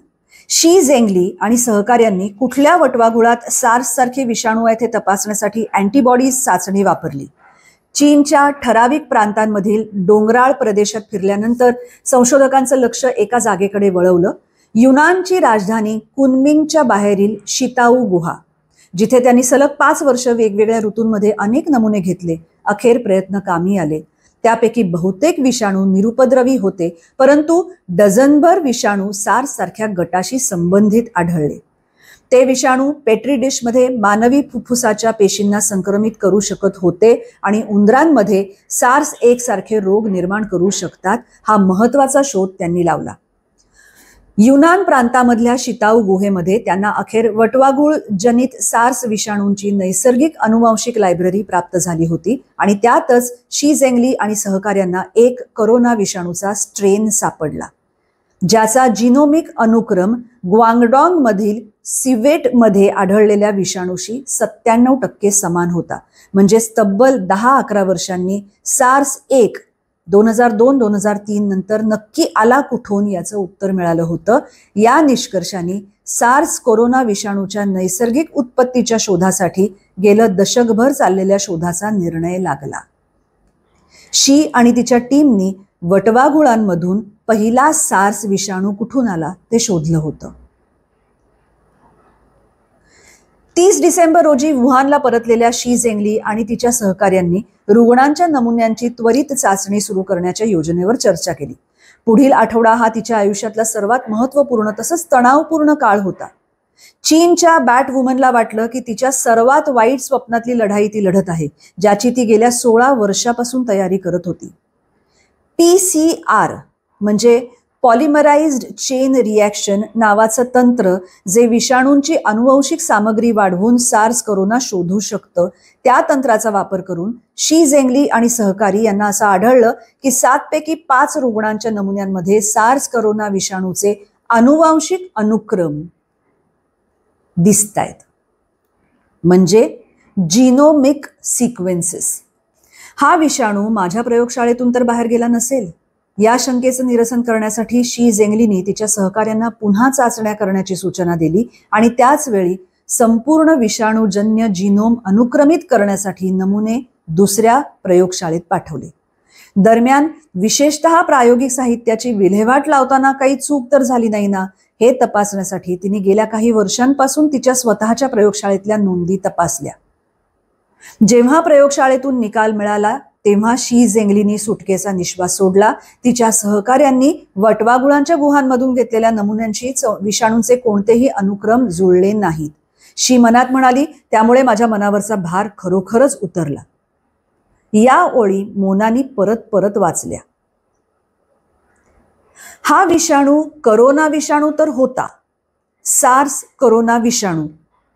शी झेंगली आणि सहकार्यांनी कुठल्या वटवाघुळात SARS सारखे विषाणू आहेत हे तपासण्यासाठी अँटीबॉडीज चाचणी वापरली. चीनच्या ठराविक प्रांतांमधील डोंगराळ प्रदेशात फिरल्यानंतर संशोधकांचं लक्ष एका जागेकडे वळवलं. युनानची राजधानी कुनमिंगच्या बाहेरील शिताऊ गुहा, जिथे त्यांनी सलग 5 वर्ष वेगवेगळ्या ऋतूंमध्ये अनेक नमुने घेतले. अखेर प्रयत्न कामी आले. त्यापैकी बहुतेक विषाणू निरुपद्रवी होते, परंतु डझनभर विषाणू SARS सारख्या गटाशी संबंधित आढळले. ते विषाणू पेट्री डिशमध्ये मानवी फुफ्फुसाच्या पेशींना संक्रमित करू शकत होते आणि उंदरांमध्ये SARS-1 सारखे रोग निर्माण करू शकतात. हा महत्वाचा शोध त्यांनी लावला. युनान प्रांतामधल्या शिताऊ गुहेमध्ये त्यांना अखेर वटवाघूळ जनित SARS विषाणूंची नैसर्गिक अनुवांशिक लायब्ररी प्राप्त झाली होती आणि त्यातच शी झेंगली आणि सहकार्यांना एक कोरोना विषाणूचा स्ट्रेन सापडला, ज्याचा जिनोमिक अनुक्रम ग्वांगडॉंग मधील सिवेटमध्ये आढळलेल्या विषाणूशी 97% समान होता. म्हणजे तब्बल 10-11 वर्षांनी SARS-1 2002-2003 नंतर नक्की आला कुठून याचं उत्तर मिळालं होतं. या निष्कर्षाने SARS कोरोना विषाणूच्या नैसर्गिक उत्पत्तीच्या शोधासाठी गेलं दशकभर चाललेल्या शोधाचा निर्णय लागला. शी आणि तिच्या टीमनी वटवाघुळांमधून पहिला SARS विषाणू कुठून आला ते शोधलं होतं. 30 डिसेंबर रोजी वुहानला परतलेल्या शी झेंगली आणि तिच्या सहकार्यांनी रुग्णांच्या नमुन्यांची त्वरित चाचणी सुरू करण्याच्या योजनेवर चर्चा केली. पुढील आठवडा हा तिच्या आयुष्यातला सर्वात महत्त्वपूर्ण तसंच तणावपूर्ण काळ होता. चीनच्या बॅट वुमनला वाटलं की तिच्या सर्वात वाईट स्वप्नातली लढाई ती लढत आहे, ज्याची ती गेल्या 16 वर्षापासून तयारी करत होती. PCR म्हणजे पॉलिमराइज्ड चेन रिॲक्शन नावाचं तंत्र, जे विषाणूंची अनुवंशिक सामग्री वाढवून SARS कोरोना शोधू शकतं, त्या तंत्राचा वापर करून शी झेंगली आणि सहकारी यांना असं आढळलं की 7 पैकी 5 रुग्णांच्या नमुन्यांमध्ये SARS कोरोना विषाणूचे अनुवांशिक अनुक्रम दिसतायत, म्हणजे जिनोमिक सिक्वेन्सेस. हा विषाणू माझ्या प्रयोगशाळेतून तर बाहेर गेला नसेल, या शंकेचं निरसन करण्यासाठी शी झेंगलीने तिच्या सहकार्यांना पुन्हा चाचण्या करण्याची सूचना दिली आणि त्याच वेळी संपूर्ण विषाणूजन्य जिनोम अनुक्रमित करण्यासाठी नमुने दुसऱ्या प्रयोगशाळेत पाठवले. दरम्यान विशेषतः प्रायोगिक साहित्याची विल्हेवाट लावताना काही चूक तर झाली नाही ना, हे तपासण्यासाठी तिने गेल्या काही वर्षांपासून तिच्या स्वतःच्या प्रयोगशाळेतल्या नोंदी तपासल्या. जेव्हा प्रयोगशाळेतून निकाल मिळाला तेव्हा शी झेंगलीनी सुटकेचा निश्वास सोडला. तिच्या सहकार्यांनी वटवाघुळांच्या गुहांमधून घेतलेल्या नमुन्यांशी विषाणूंचे कोणतेही अनुक्रम जुळले नाहीत. शी मनात म्हणाली, त्यामुळे माझ्या मनावरचा भार खरोखरच उतरला. या ओळी मोनानी परत परत वाचल्या. हा विषाणू करोना विषाणू तर होता, सार्स करोना विषाणू,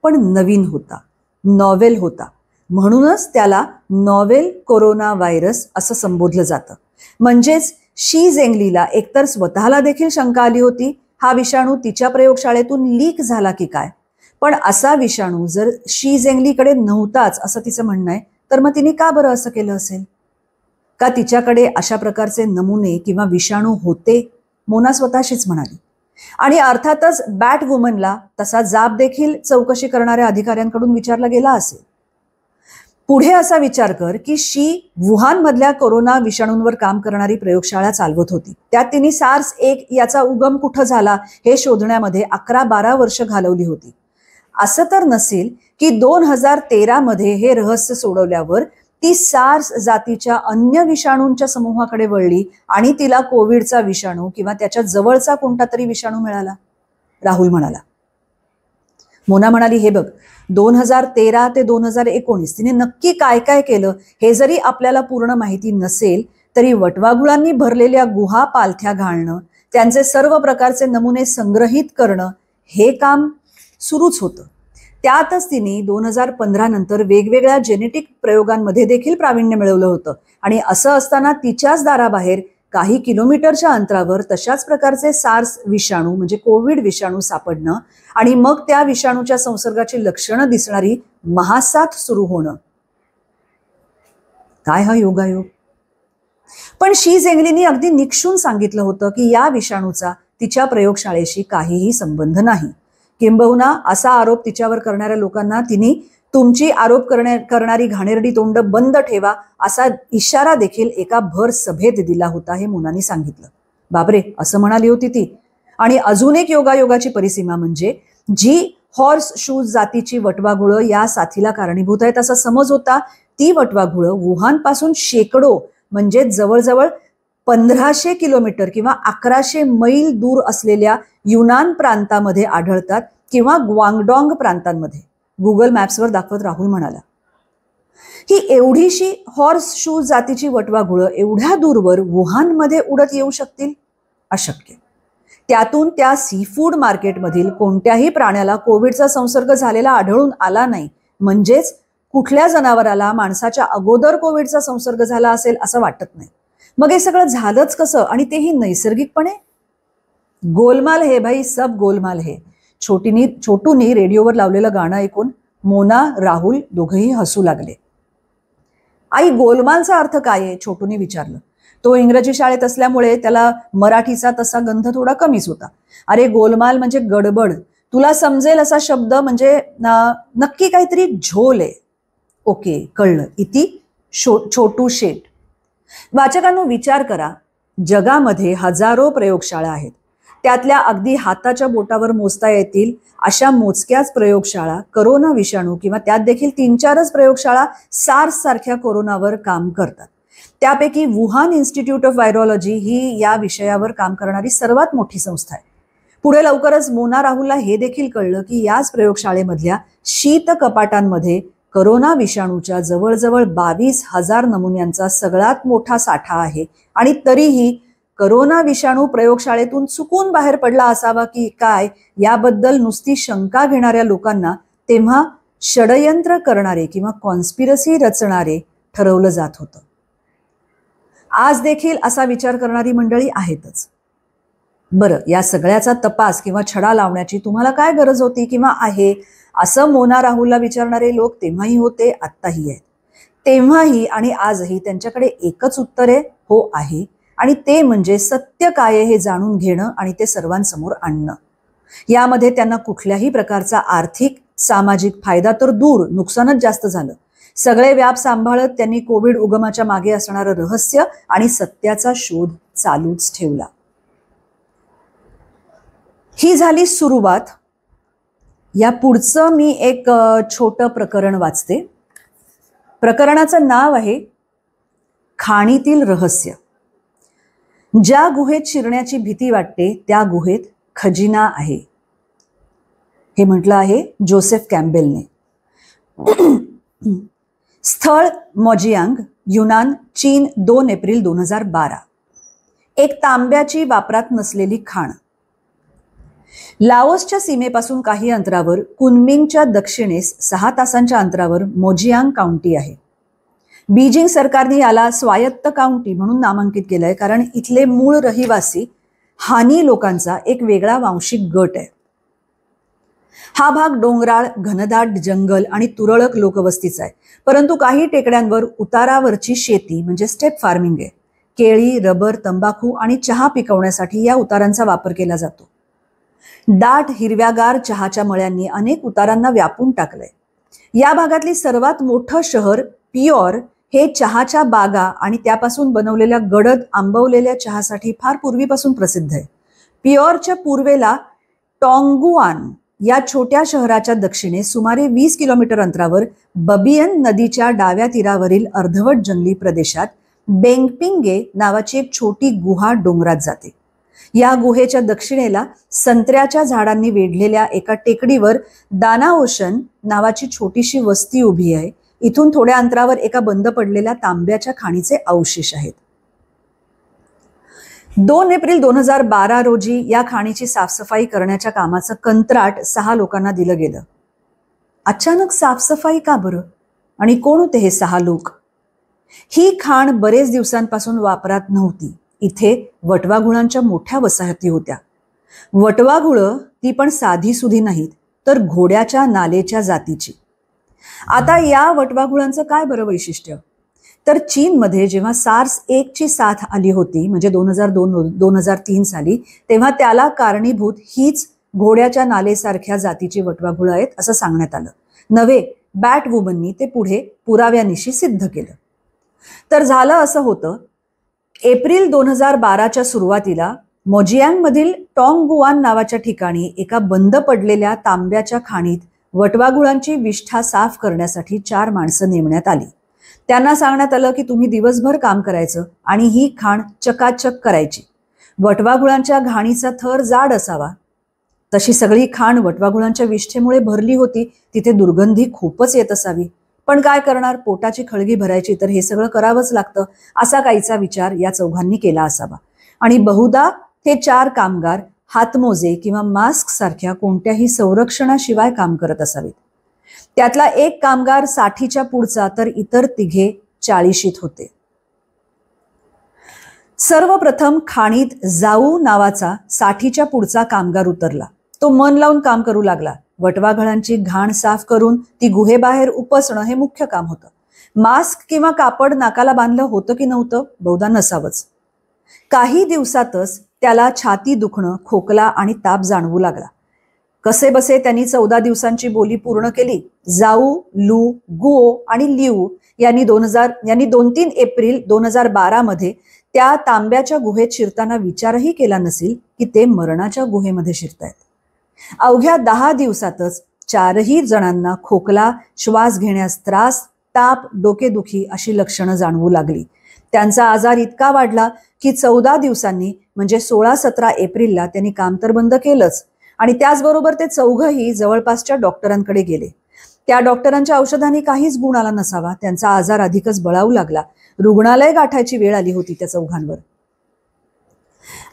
पण नवीन होता, नॉवेल होता. म्हणूनच त्याला नॉवेल कोरोना व्हायरस असं संबोधलं जातं. म्हणजेच शी झेंगलीला एकतर स्वतःला देखील शंका आली होती हा विषाणू तिच्या प्रयोगशाळेतून लीक झाला की काय, पण असा विषाणू जर शी झेंगलीकडे नव्हताच असं तिचं म्हणणं आहे, तर मग तिने का बरं असं केलं असेल? का तिच्याकडे अशा प्रकारचे नमुने किंवा विषाणू होते? मोना स्वतःशीच म्हणाली. आणि अर्थातच बॅट वुमनला तसा जाब देखील चौकशी करणाऱ्या अधिकाऱ्यांकडून विचारला गेला असेल. पुढे असा विचार कर की शी वुहान मधल्या कोरोना विषाणूंवर काम करणारी प्रयोगशाळा चालवत होती. त्यात तिने SARS-1 याचा उगम कुठं झाला हे शोधण्यामध्ये 11-12 वर्ष घालवली होती. असं तर नसेल की 2013 मध्ये हे रहस्य सोडवल्यावर ती सार्स जातीच्या अन्य विषाणूंच्या समूहाकडे वळली आणि तिला कोविडचा विषाणू किंवा त्याच्या जवळचा कोणता तरी विषाणू मिळाला, राहुल म्हणाला. मोना म्हणाली, हे बघ, 2013 ते 2019 तिने नक्की काय काय केलं हे जरी आपल्याला पूर्ण माहिती नसेल तरी वटवाघुळांनी भरलेल्या गुहा पालथ्या घालणं, त्यांचे सर्व प्रकारचे नमुने संग्रहित करणं हे काम सुरूच होतं. त्यातच तिने 2015 नंतर वेगवेगळ्या जेनेटिक प्रयोगांमध्ये देखील प्रावीण्य मिळवलं होतं. आणि असं असताना तिच्याच दाराबाहेर काही किलोमीटरच्या अंतरावर तशाच प्रकारचे सार्स विषाणू म्हणजे कोविड विषाणू सापडणं आणि मग त्या विषाणूच्या संसर्गाची लक्षणं दिसणारी महासाथ सुरू होणं, काय हा योगायोग? पण शी झेंगलीनी अगदी निक्षून सांगितलं होतं की या विषाणूचा तिच्या प्रयोगशाळेशी काहीही संबंध नाही. किंबहुना असा आरोप तिच्यावर करणाऱ्या लोकांना तिने तुमची आरोप करणारी घाणेरडी तोंड बंद ठेवा असा इशारा देखील एका भर सभेत दिला होता, हे मोनानी सांगितलं. बापरे, असं म्हणाली होती ती. आणि अजून एक योगायोगाची परिसीमा म्हणजे जी हॉर्स शूज जातीची वटवाघुळं या साथीला कारणीभूत आहेत असा समज होता, ती वटवाघुळं वुहान पासून शेकडो म्हणजे जवळजवळ 1500 किलोमीटर किंवा 1100 मैल दूर असलेल्या युनान प्रांतामध्ये आढळतात किंवा ग्वांगडॉंग प्रांतांमध्ये, गुगल मॅप्सवर दाखवत राहुल म्हणाला. ही एवढीशी हॉर्स शूज जातीची वटवाघुळं एवढ्या दूरवर वुहानमध्ये उडत येऊ शकतील? अशक्य. त्यातून त्या सी फूड मार्केटमधील कोणत्याही प्राण्याला कोविडचा संसर्ग झालेला आढळून आला नाही. म्हणजेच कुठल्या जनावराला माणसाच्या अगोदर कोविडचा संसर्ग झाला असेल असं वाटत नाही. मग हे सगळं झालंच कसं, आणि तेही नैसर्गिकपणे? गोलमाल है भाई, सब गोलमाल है. छोटूनी रेडिओवर लावलेलं गाणं ऐकून मोना राहुल दोघंही हसू लागले. आई, गोलमालचा अर्थ काय आहे? छोटूने विचारलं. तो इंग्रजी शाळेत असल्यामुळे त्याला मराठीचा तसा गंध थोडा कमीच होता. अरे, गोलमाल म्हणजे गडबड, तुला समजेल असा शब्द म्हणजे नक्की काहीतरी झोल आहे. ओके, कळलं. इति छोटू शेट. वाचकांनो, विचार करा, जगामध्ये हजारो प्रयोगशाळा आहेत. त्यातल्या अगदी हाताच्या बोटावर मोजता येतील अशा मोजक्याच प्रयोगशाळा करोना विषाणू किंवा त्यात देखील 3-4च प्रयोगशाळा सार्स सारख्या कोरोनावर काम करतात. त्यापैकी वुहान इन्स्टिट्यूट ऑफ व्हायरोलॉजी ही या विषयावर काम करणारी सर्वात मोठी संस्था आहे. पुढे लवकरच मोना राहुलला हे देखील कळलं की याच प्रयोगशाळेमधल्या शीत कपाटांमध्ये करोना विषाणूच्या जवळजवळ 22,000 नमुन्यांचा सगळ्यात मोठा साठा आहे. आणि तरीही करोना विषाणू प्रयोगशाळेतून चुकून बाहेर पडला असावा की काय याबद्दल नुसती शंका घेणाऱ्या लोकांना तेव्हा षडयंत्र करणारे किंवा कॉन्स्पिरसी रचणारे ठरवलं जात होतं. आज देखील असा विचार करणारी मंडळी आहेतच. बरं, या सगळ्याचा तपास किंवा छडा लावण्याची तुम्हाला काय गरज होती किंवा आहे असं मोना राहुलला विचारणारे लोक तेव्हाही होते, आत्ताही आहेत. तेव्हाही आणि आजही त्यांच्याकडे एकच उत्तर आहे, हो आहे. आणि ते म्हणजे सत्य काय आहे हे जाणून घेणं आणि ते सर्वांसमोर आणणं. यामध्ये त्यांना कुठल्याही प्रकारचा आर्थिक सामाजिक फायदा तर दूर, नुकसानच जास्त झालं. सगळे व्याप सांभाळत त्यांनी कोविड उगमाच्या मागे असणारं रहस्य आणि सत्याचा शोध चालूच ठेवला. ही झाली सुरुवात. या पुढचं मी एक छोटं प्रकरण वाचते. प्रकरणाचं नाव आहे खाणीतील रहस्य. ज्या गुहेत शिरण्याची भीती वाटते त्या गुहेत खजिना आहे, हे म्हटलं आहे जोसेफ कॅम्बेलने. स्थळ मोजियांग, युनान, चीन, 2 एप्रिल 2012. एक तांब्याची वापरात नसलेली खाण. लाओसच्या सीमेपासून काही अंतरावर कुनमिंगच्या दक्षिणेस 6 तासांच्या अंतरावर मोजियांग काउंटी आहे. बीजिंग सरकारने याला स्वायत्त काउंटी म्हणून नामांकित केलंय, कारण इथले मूळ रहिवासी हानी लोकांचा एक वेगळा वांशिक गट आहे. हा भाग डोंगराळ, घनदाट जंगल आणि तुरळक लोकवस्तीचा आहे, परंतु काही टेकड्यांवर उतारावरची शेती म्हणजे स्टेप फार्मिंग आहे. केळी, रबर, तंबाखू आणि चहा पिकवण्यासाठी या उतारांचा वापर केला जातो. दाट हिरव्यागार चहाच्या मळ्यांनी अनेक उतारांना व्यापून टाकलंय. या भागातली सर्वात मोठं शहर पियोर हे चहाच्या बागा आणि त्यापासून बनवलेल्या गडद आंबवलेल्या चहासाठी फार पूर्वीपासून प्रसिद्ध आहे. पियोरच्या पूर्वेला टॉंगगुआन या छोट्या शहराच्या दक्षिणेस सुमारे 20 किलोमीटर अंतरावर बबियन नदीच्या डाव्या तीरावरील अर्धवट जंगली प्रदेशात बेंगपिंगे नावाची एक छोटी गुहा डोंगरात जाते. या गुहेच्या दक्षिणेला संत्र्याच्या झाडांनी वेढलेल्या एका टेकडीवर दानाओशन नावाची छोटीशी वस्ती उभी आहे. इथून थोड्या अंतरावर एका बंद पडलेल्या तांब्याच्या खाणीचे अवशेष आहेत. 2 एप्रिल 2012 रोजी या खाणीची साफसफाई करण्याच्या कामाचं कंत्राट 6 लोकांना दिलं गेलं. अचानक साफसफाई का बरं? आणि कोण होते हे 6 लोक? ही खाण बरेच दिवसांपासून वापरात नव्हती. इथे वटवाघुळांच्या मोठ्या वसाहती होत्या. वटवाघुळं ती पण साधी सुधी नाहीत, तर घोड्याच्या नालेच्या जातीची. आता या वटवाघुळांचं काय बरं वैशिष्ट्य? तर चीनमध्ये जेव्हा सार्स 1 ची साथ आली होती, म्हणजे 2002-2003 साली, तेव्हा त्याला कारणीभूत हीच घोड्याच्या नालेसारख्या जातीची वटवाघुळं आहेत असं सांगण्यात आलं. नव्हे, बॅट वुमननी ते पुढे पुराव्यानिशी सिद्ध केलं. तर झालं असं होतं, एप्रिल 2012च्या सुरुवातीला मोजियांगमधील टॉंगगुआन नावाच्या ठिकाणी एका बंद पडलेल्या तांब्याच्या खाणीत वटवाघुळांची विष्ठा साफ करण्यासाठी 4 माणसं नेमण्यात आली. त्यांना सांगण्यात आलं की तुम्ही दिवसभर काम करायचं आणि ही खाण चकाचक करायची. वटवाघुळांच्या घाणीचा थर जाड असावा. तशी सगळी खाण वटवाघुळांच्या विष्ठेमुळे भरली होती. तिथे दुर्गंधी खूपच येत असावी. पण काय करणार, पोटाची खळगी भरायची तर हे सगळं करावंच लागतं, असा काहीचा विचार या चौघांनी केला असावा. आणि बहुधा हे 4 कामगार हातमोजे किंवा मास्क सारख्या कोणत्याही संरक्षणाशिवाय काम करत असावेत. त्यातला एक कामगार 60च्या पुढचा, तर इतर 3 40शीत होते. सर्वप्रथम खाणीत जाऊ नावाचा 60च्या पुढचा कामगार उतरला. तो मन लावून काम करू लागला. वटवाघळांची घाण साफ करून ती गुहेबाहेर उपसणं हे मुख्य काम होतं. मास्क किंवा कापड नाकाला बांधलं होतं की नव्हतं? बहुधा नसावंच. काही दिवसातच त्याला छाती दुखणं, खोकला आणि ताप जाणवू लागला. कसे बसे त्यांनी 14 दिवसांची बोली पूर्ण केली. जाऊ, लू, गुओ आणि लिऊ यांनी 2-3 एप्रिल 2012 मध्ये त्या तांब्याच्या गुहेत शिरताना विचारही केला नसेल की ते मरणाच्या गुहेमध्ये शिरतायत. अवघ्या 10 दिवसातच 4ही जणांना खोकला, श्वास घेण्यास त्रास, ताप, डोकेदुखी अशी लक्षणं जाणवू लागली. त्यांचा आजार इतका वाढला की 14 दिवसांनी म्हणजे 16-17 एप्रिलला त्यांनी काम तर बंद केलंच, आणि त्याचबरोबर ते चौघही जवळपासच्या डॉक्टरांकडे गेले. त्या डॉक्टरांच्या औषधांनी काहीच गुण आला नसावा. त्यांचा आजार अधिकच बळावू लागला. रुग्णालय गाठायची वेळ आली होती त्या चौघांवर.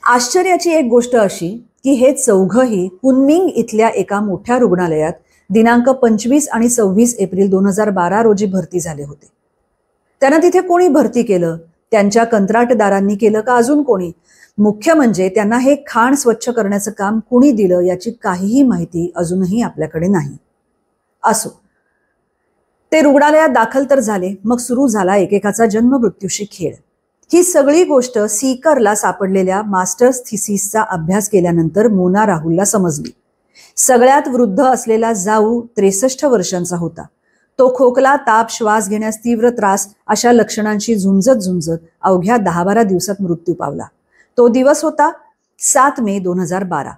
आश्चर्याची एक गोष्ट अशी की हे चौघही कुनमिंग इथल्या एका मोठ्या रुग्णालयात दिनांक 25 आणि 26 एप्रिल 2012 रोजी भरती झाले होते. त्यांना तिथे कोणी भरती केलं? त्यांच्या कंत्राटदारांनी केलं का अजून कोणी? मुख्य म्हणजे त्यांना हे खाण स्वच्छ करण्याचं काम कुणी दिलं याची काहीही माहिती अजूनही आपल्याकडे नाही. असो, ते रुग्णालयात दाखल तर झाले. मग सुरू झाला एकेकाचा जन्म मृत्यूशी खेळ. ही सगळी गोष्ट सीकरला सापडलेल्या मास्टर्स थिसिसचा अभ्यास केल्यानंतर मोना राहुलला समजली. सगळ्यात वृद्ध असलेला जाऊ 63 वर्षांचा होता. तो खोकला, ताप, श्वास घेण्यास तीव्र त्रास अशा लक्षणांशी झुंजत अवघ्या 10-12 दिवसात मृत्यू पावला. तो दिवस होता 7 मे 2012.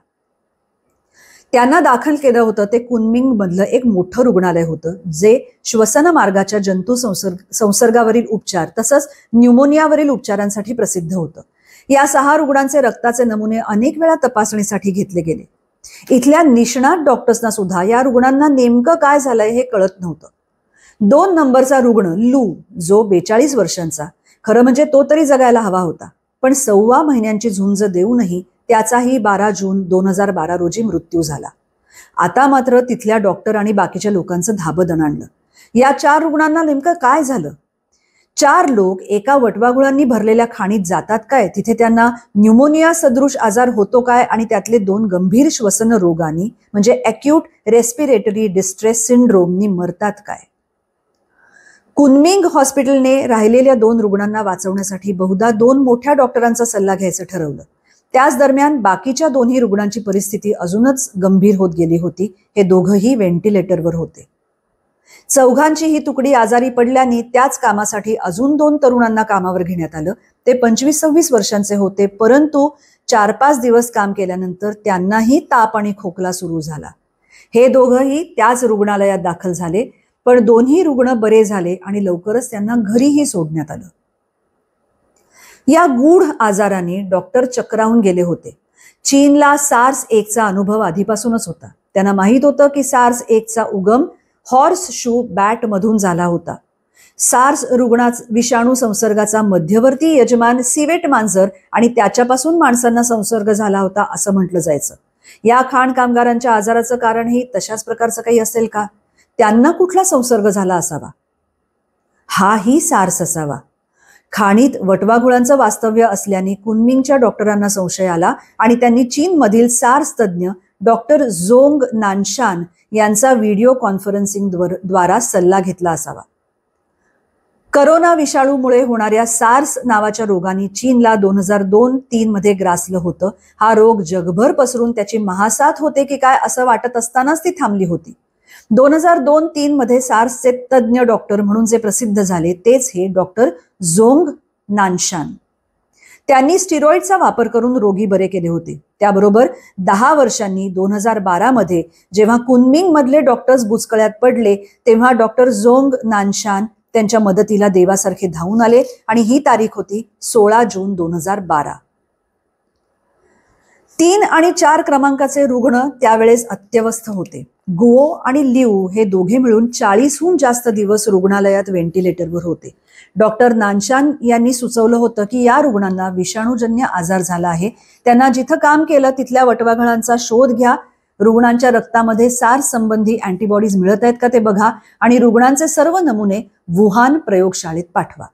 त्यांना दाखल केलं होतं ते कुनमिंग मधलं एक मोठं रुग्णालय होतं, जे श्वसन मार्गाच्या जंतू संसर्गावरील उपचार तसंच न्यूमोनियावरील उपचारांसाठी प्रसिद्ध होतं. या 6 रुग्णांचे रक्ताचे नमुने अनेक वेळा तपासणीसाठी घेतले गेले. इथल्या निष्णात डॉक्टर्सना सुद्धा या रुग्णांना नेमकं काय झालंय हे कळत नव्हतं. 2 नंबरचा रुग्ण लू, जो 42 वर्षांचा, खरं म्हणजे तो तरी जगायला हवा होता. पण 1.25 महिन्यांची झुंज देऊनही त्याचाही 12 जून 2012 रोजी मृत्यू झाला. आता मात्र तिथल्या डॉक्टर आणि बाकीच्या लोकांचं धाबं दणाणलं. या 4 रुग्णांना नेमकं काय झालं? 4 लोक एका वटवाघुळांनी भरलेल्या खाणीत जातात काय? तिथे त्यांना न्यूमोनिया सदृश आजार होतो काय? आणि त्यातले 2 गंभीर श्वसन रोगांनी म्हणजे अॅक्यूट रेस्पिरेटरी डिस्ट्रेस सिंड्रोमनी मरतात काय? कुनमिंग हॉस्पिटलने राहिलेल्या 2 रुग्णांना वाचवण्यासाठी बहुधा 2 मोठ्या डॉक्टरांचा सल्ला घ्यायचं ठरवलं. त्याच दरम्यान बाकीच्या 2ही रुग्णांची परिस्थिती अजूनच गंभीर होत गेली होती. हे दोघंही व्हेंटिलेटरवर होते. 4घांची ही तुकडी आजारी पडल्याने त्याच कामासाठी अजून 2 तरुणांना कामावर घेण्यात आलं. ते 25-26 वर्षांचे होते, परंतु 4-5 दिवस काम केल्यानंतर त्यांनाही ताप आणि खोकला सुरू झाला. हे दोघंही त्याच रुग्णालयात दाखल झाले, पण 2ही रुग्ण बरे झाले आणि लवकरच त्यांना घरीही सोडण्यात आलं. या गूढ आजाराने डॉक्टर चक्रावून गेले होते. चीनला SARS-1चा अनुभव आधीपासूनच होता. त्यांना माहीत होतं की SARS-1चा उगम हॉर्स शू बॅट मधून झाला होता. सार्स विषाणू संसर्गाचा मध्यवर्ती यजमान सिवेट मांजर आणि त्याच्यापासून माणसांना संसर्ग झाला होता असं म्हटलं जायचं. या खाण कामगारांच्या आजाराचं कारणही तशाच प्रकारचं काही असेल का? त्यांना कुठला संसर्ग झाला असावा? हाही सार्स असावा. खाणीत वटवाघुळांचं वास्तव्य असल्याने कुनमिंगच्या डॉक्टरांना संशय आला आणि त्यांनी चीनमधील सार्स तज्ज्ञ डॉक्टर झोंग नानशान यांचा व्हिडिओ कॉन्फरन्सिंग द्वारा सल्ला घेतला असावा. करोना विषाणूमुळे होणाऱ्या सार्स नावाच्या रोगाने चीनला 2002-3 मध्ये ग्रासलं होतं. हा रोग जगभर पसरून त्याची महासाथ होते की काय असं वाटत असतानाच ती थांबली होती. 2002-3 मध्ये सार्सचे तज्ज्ञ डॉक्टर म्हणून जे प्रसिद्ध झाले तेच हे डॉक्टर झोंग नानशान. त्यांनी स्टिरॉइडचा वापर करून रोगी बरे केले होते. त्याबरोबर 10 वर्षांनी 2012 मध्ये जेव्हा कुनमिंग मधले डॉक्टर्स बुचकळ्यात पडले तेव्हा डॉक्टर झोंग नानशान त्यांच्या मदतीला देवासारखे धावून आले आणि ही तारीख होती 16 जून 2012. 3 आणि 4 क्रमांकाचे रुग्ण त्यावेळेस अत्यवस्थ होते. गुओ आणि लिऊ हे दोघे मिळून 40हून जास्त दिवस रुग्णालयात व्हेंटिलेटरवर होते. डॉक्टर नानशान यांनी सुचवलं होतं की या रुग्णांना विषाणूजन्य आजार झाला आहे. त्यांना जिथं काम केलं तिथल्या वटवाघळांचा शोध घ्या, रुग्णांच्या रक्तामध्ये सार्स संबंधी अँटीबॉडीज मिळत आहेत का ते बघा आणि रुग्णांचे सर्व नमुने वुहान प्रयोगशाळेत पाठवा.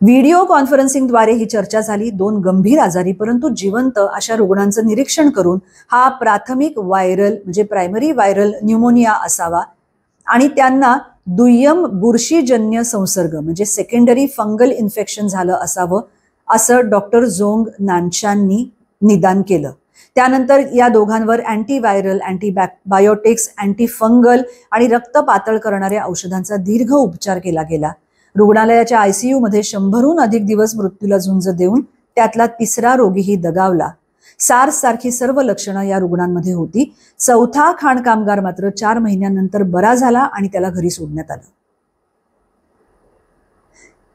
व्हिडिओ कॉन्फरन्सिंगद्वारे ही चर्चा झाली. 2 गंभीर आजारी परंतु जिवंत अशा रुग्णांचं निरीक्षण करून हा प्राथमिक व्हायरल म्हणजे प्रायमरी व्हायरल न्यूमोनिया असावा आणि त्यांना दुय्यम बुरशीजन्य संसर्ग म्हणजे सेकंडरी फंगल इन्फेक्शन झालं असावं असं डॉक्टर झोंग नानशाननी निदान केलं. त्यानंतर या दोघांवर अँटीव्हायरल, अँटीबायोटिक्स, अँटीफंगल आणि रक्त पातळ करणाऱ्या औषधांचा दीर्घ उपचार केला गेला. रुग्णालयाच्या ICU मध्ये 100हून अधिक दिवस मृत्यूला झुंज देऊन त्यातला 3रा रोगीही दगावला. सार्स सारखी सर्व लक्षणं या रुग्णांमध्ये होती. 4था खाण कामगार मात्र 4 महिन्यानंतर बरा झाला आणि त्याला घरी सोडण्यात आलं.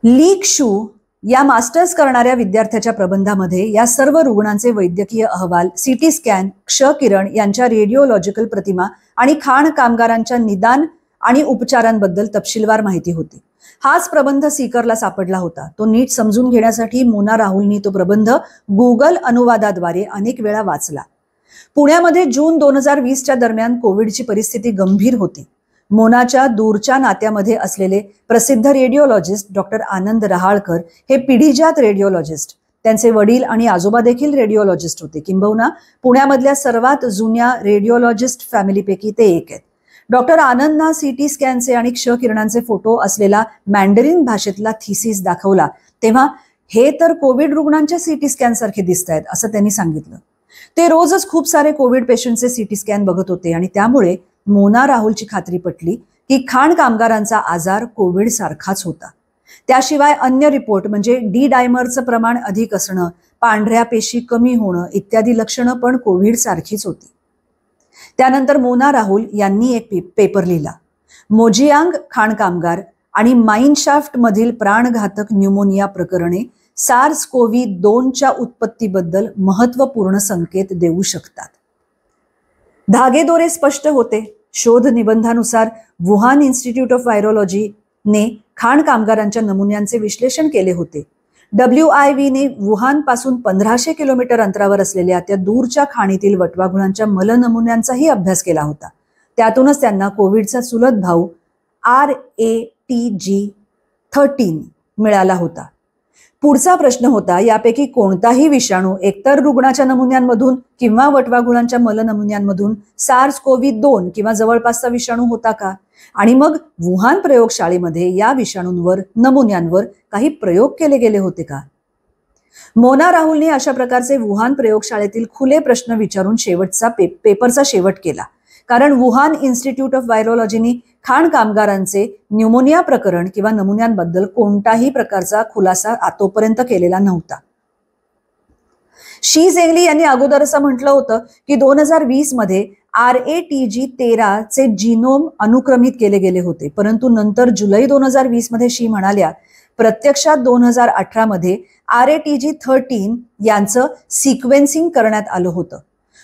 लीक शू या मास्टर्स करणाऱ्या विद्यार्थ्याच्या प्रबंधामध्ये या सर्व रुग्णांचे वैद्यकीय अहवाल, CT स्कॅन, क्षकिरण यांच्या रेडिओलॉजिकल प्रतिमा आणि खाण कामगारांच्या निदान आणि उपचारांबद्दल तपशीलवार माहिती होती. हाच प्रबंध सीकरला सापडला होता. तो नीट समजून घेण्यासाठी मोना राहुलनी तो प्रबंध गुगल अनुवादाद्वारे अनेक वेळा वाचला. पुण्यामध्ये जून 2020च्या दरम्यान कोविडची परिस्थिती गंभीर होती. मोनाच्या दूरच्या नात्यामध्ये असलेले प्रसिद्ध रेडिओलॉजिस्ट डॉक्टर आनंद रहाळकर हे पिढीजात रेडिओलॉजिस्ट, त्यांचे वडील आणि आजोबा देखील रेडिओलॉजिस्ट होते. किंबहुना पुण्यामधल्या सर्वात जुन्या रेडिओलॉजिस्ट फॅमिलीपैकी ते एक आहेत. डॉक्टर आनंदना CT स्कॅनचे आणि क्षकिरणांचे फोटो असलेला मॅन्डरिन भाषेतला थिसिस दाखवला तेव्हा हे तर कोविड रुग्णांच्या CT स्कॅन सारखे दिसत आहेत असं त्यांनी सांगितलं. ते रोजच खूप सारे कोविड पेशंटचे CT स्कॅन बघत होते आणि त्यामुळे मोना राहुलची खात्री पटली की खाण कामगारांचा आजार कोविड सारखाच होता. त्याशिवाय अन्य रिपोर्ट म्हणजे डी डायमरचं प्रमाण अधिक असणं, पांढऱ्या पेशी कमी होणं इत्यादी लक्षणं पण कोविड सारखीच होती. त्यानंतर मोना राहुल यांनी एक पेपर लिहिला. मोजियांग खाण कामगार आणि माइनशाफ्ट मधील प्राणघातक न्यूमोनिया प्रकरणे SARS-CoV-2च्या उत्पत्तीबद्दल महत्वपूर्ण संकेत देऊ शकतात. धागेदोरे स्पष्ट होते. शोध निबंधानुसार वुहान इन्स्टिट्यूट ऑफ व्हायरोलॉजीने खाण कामगारांच्या नमुन्यांचे विश्लेषण केले होते. WIVने वुहानपासून 1500 किलोमीटर अंतरावर असलेल्या त्या दूरच्या खाणीतील वटवाघुळांच्या मलनमुन्यांचाही अभ्यास केला होता. त्यातूनच त्यांना कोविडचा चुलत भाऊ RATG13 मिळाला होता. पुढचा प्रश्न होता, यापैकी कोणताही विषाणू एकतर रुग्णाच्या नमुन्यांमधून किंवा वटवाघुळांच्या मलनमुन्यांमधून SARS-CoV-2 किंवा जवळपासचा विषाणू होता का? आणि मग वुहान प्रयोगशाळेमध्ये या विषाणूंवर नमुन्यांवर काही प्रयोग केले गेले होते का? मोना राहुलने अशा प्रकारचे वुहान प्रयोगशाळेतील खुले प्रश्न विचारून पेपरचा शेवट केला. कारण वुहान इन्स्टिट्यूट ऑफ व्हायरोलॉजीनी खाण कामगारांचे न्यूमोनिया प्रकरण किंवा नमुन्यांबद्दल कोणताही प्रकारचा खुलासा आतोपर्यंत केलेला नव्हता. शी झेंगली यांनी अगोदर असं म्हटलं होतं की 2020 मध्ये RATG13 चे जीनोम अनुक्रमित केले गेले होते, परंतु नंतर जुलै 2020 मध्ये शी म्हणाल्या प्रत्यक्षात 2018 मध्ये RATG13 यांचं सिक्वेन्सिंग करण्यात आलं होतं.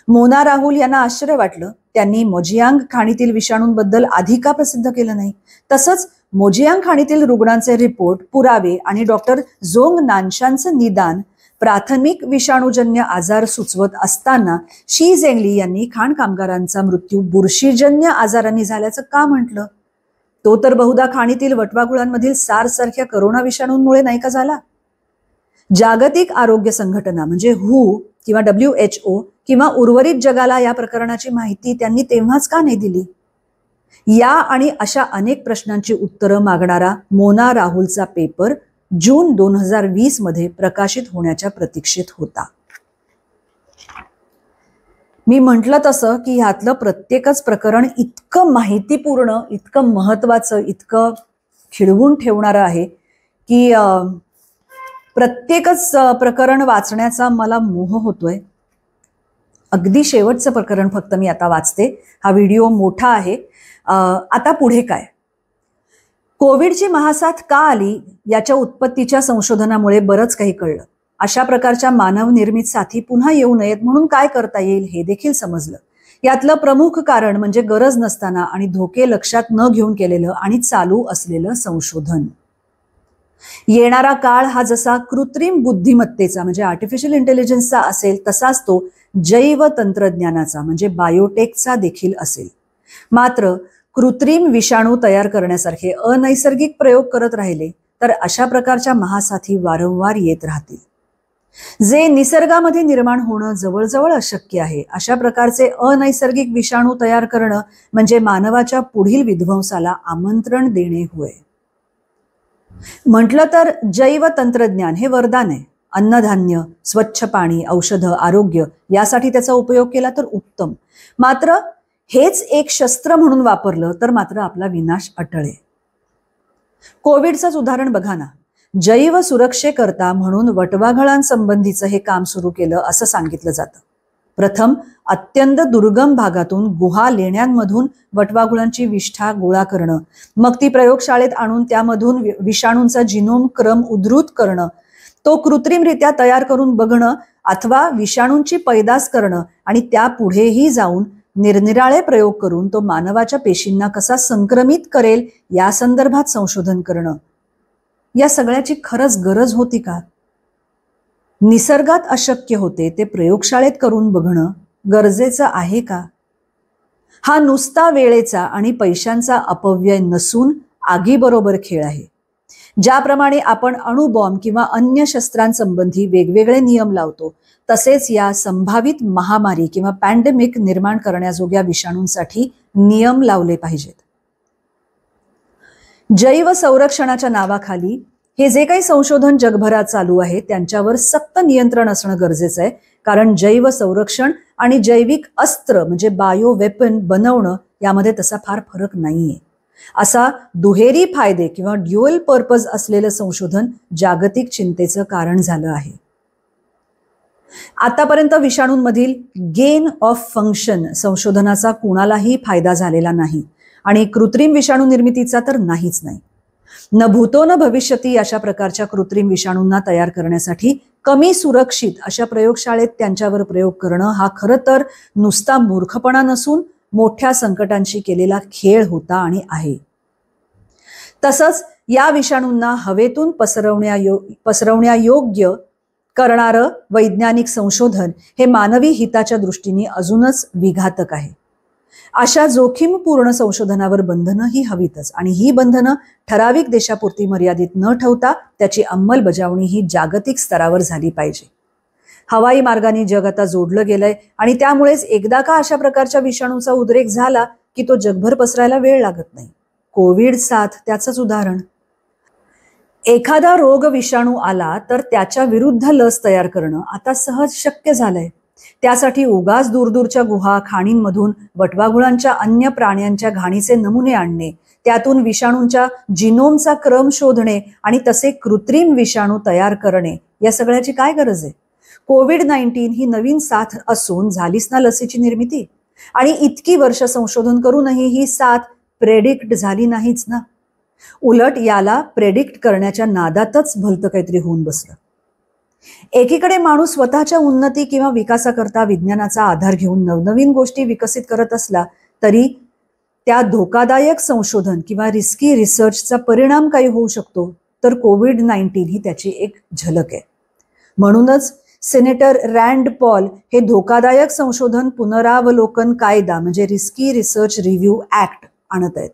मोना राहुल यांना आश्चर्य वाटलं. त्यांनी मोजियांग खाणीतील विषाणूंबद्दल आधी का प्रसिद्ध केलं नाही? तसंच मोजियांग खाणीतील रुग्णांचे रिपोर्ट, पुरावे आणि डॉक्टर झोंग नानशांचं निदान प्राथमिक विषाणूजन्य आजार सुचवत असताना शी झेंगली यांनी खाण कामगारांचा मृत्यू बुरशीजन्य आजारांनी झाल्याचं का म्हटलं? तो तर बहुधा खाणीतील वटवाघुळांमधील SARS सारख्या करोना विषाणूंमुळे नाही का झाला? जागतिक आरोग्य संघटना म्हणजे WHO किंवा WHO किंवा उर्वरित जगाला या प्रकरणाची माहिती त्यांनी तेव्हाच का नाही दिली? या आणि अशा अनेक प्रश्नांची उत्तरं मागणारा मोना राहुलचा पेपर जून 2020 मध्ये प्रकाशित होण्याच्या प्रतीक्षेत होता. मी म्हटलं तसं की ह्यातलं प्रत्येकच प्रकरण इतकं माहितीपूर्ण, इतकं महत्वाचं, इतकं खिळवून ठेवणारं आहे की प्रत्येकच प्रकरण वाचण्याचा मला मोह होतोय. अगदी शेवटचं प्रकरण फक्त मी आता वाचते. हा व्हिडिओ मोठा आहे. आता पुढे काय? कोविडची महासाथ का आली याच्या उत्पत्तीच्या संशोधनामुळे बरंच काही कळलं. अशा प्रकारच्या मानव निर्मित साथी पुन्हा येऊ नयेत म्हणून काय करता येईल हे देखील समजलं. यातलं प्रमुख कारण म्हणजे गरज नसताना आणि धोके लक्षात न घेऊन केलेलं आणि चालू असलेलं संशोधन. येणारा काळ हा जसा कृत्रिम बुद्धिमत्तेचा म्हणजे आर्टिफिशियल इंटेलिजन्सचा असेल तसाच तो जैव तंत्रज्ञानाचा म्हणजे बायोटेकचा देखील असेल. मात्र कृत्रिम विषाणू तयार करण्यासारखे अनैसर्गिक प्रयोग करत राहिले तर अशा प्रकारच्या महासाथी वारंवार येत राहतील. जे निसर्गामध्ये निर्माण होणं जवळजवळ अशक्य आहे अशा प्रकारचे अनैसर्गिक विषाणू तयार करणं म्हणजे मानवाच्या पुढील विध्वंसाला आमंत्रण देणे होय. म्हटलं तर जैव तंत्रज्ञान हे वरदान आहे. अन्नधान्य, स्वच्छ पाणी, औषधं, आरोग्य यासाठी त्याचा उपयोग केला तर उत्तम. मात्र हेच एक शस्त्र म्हणून वापरलं तर मात्र आपला विनाश अटळ आहे. कोविडचंच उदाहरण बघा ना. जैव सुरक्षेकरता म्हणून वटवाघळांसंबंधीचं हे काम सुरू केलं असं सांगितलं जातं. प्रथम अत्यंत दुर्गम भागातून गुहा लेण्यांमधून वटवाघुळांची विष्ठा गोळा करणं, मग ती प्रयोगशाळेत आणून त्यामधून विषाणूंचा जिनोम क्रम उद्धृत करणं, तो कृत्रिमरित्या तयार करून बघणं अथवा विषाणूंची पैदास करणं आणि त्या पुढेही जाऊन निरनिराळे प्रयोग करून तो मानवाच्या पेशींना कसा संक्रमित करेल या संदर्भात संशोधन करणं. या सगळ्याची खरंच गरज होती का? निसर्गात अशक्य होते ते प्रयोगशाळेत करून बघणं गरजेचं आहे का? हा नुसता वेळेचा आणि पैशांचा अपव्यय नसून आगीबरोबर खेळ आहे. ज्याप्रमाणे आपण अणुबॉम्ब किंवा अन्य शस्त्रांसंबंधी वेगवेगळे नियम लावतो तसेच या संभावित महामारी किंवा पॅन्डेमिक निर्माण करण्याजोग्या विषाणूंसाठी नियम लावले पाहिजेत. जैव संरक्षणाच्या नावाखाली हे जे काही संशोधन जगभरात चालू आहे त्यांच्यावर सक्त नियंत्रण असणं गरजेचं आहे. कारण जैव संरक्षण आणि जैविक अस्त्र म्हणजे बायो वेपन बनवणं यामध्ये तसा फार फरक नाहीये. असा दुहेरी फायदे किंवा ड्युअल पर्पज असलेलं संशोधन जागतिक चिंतेचं कारण झालं आहे. आतापर्यंत विषाणूंमधील गेन ऑफ फंक्शन संशोधनाचा कुणालाही फायदा झालेला नाही आणि कृत्रिम विषाणू निर्मितीचा तर नाहीच नाही. न भूतो न भविष्यती अशा प्रकारच्या कृत्रिम विषाणूंना तयार करण्यासाठी कमी सुरक्षित अशा प्रयोगशाळेत त्यांच्यावर प्रयोग करणं हा खरं तर नुसता मूर्खपणा नसून मोठ्या संकटांशी केलेला खेळ होता आणि आहे. तसंच या विषाणूंना हवेतून पसरवण्यायोग्य करणारं वैज्ञानिक संशोधन हे मानवी हिताच्या दृष्टीने अजूनच विघातक आहे. अशा जोखीमपूर्ण संशोधनावर बंधनं ही हवीतच, आणि ही बंधनं ठराविक देशापुरती मर्यादित न ठेवता त्याची अंमलबजावणी ही जागतिक स्तरावर झाली पाहिजे. हवाई मार्गाने जग आता जोडलं गेलंय, आणि त्यामुळेच एकदा का अशा प्रकारच्या विषाणूचा उद्रेक झाला की तो जगभर पसरायला वेळ लागत नाही. कोविड-7 त्याचंच उदाहरण. एखादा रोग विषाणू आला तर त्याच्या विरुद्ध लस तयार करणं आता सहज शक्य झालंय. त्यासाठी उगाच दूरदूरच्या गुहा खाणींमधून वटवाघुळांच्या अन्य प्राण्यांच्या घाणीचे नमुने आणणे, त्यातून विषाणूंच्या जिनोमचा क्रम शोधणे आणि तसे कृत्रिम विषाणू तयार करणे, या सगळ्याची काय गरज आहे? कोविड-19 ही नवीन साथ असून झालीच ना लसीची निर्मिती, आणि इतकी वर्ष संशोधन करूनही ही साथ प्रेडिक्ट झाली नाहीच ना. उलट याला प्रेडिक्ट करण्याच्या नादातच भलतं काहीतरी होऊन बसलं. एकीकडे माणूस स्वतःच्या उन्नती किंवा विकासाकरता विज्ञानाचा आधार घेऊन नवनवीन गोष्टी विकसित करत असला तरी त्या धोकादायक संशोधन किंवा रिस्की रिसर्चचा परिणाम काही होऊ शकतो, तर कोविड-19 ही त्याची एक झलक आहे. म्हणूनच सेनेटर रँड पॉल हे धोकादायक संशोधन पुनरावलोकन कायदा म्हणजे रिस्की रिसर्च रिव्ह्यू ऍक्ट आणत आहेत.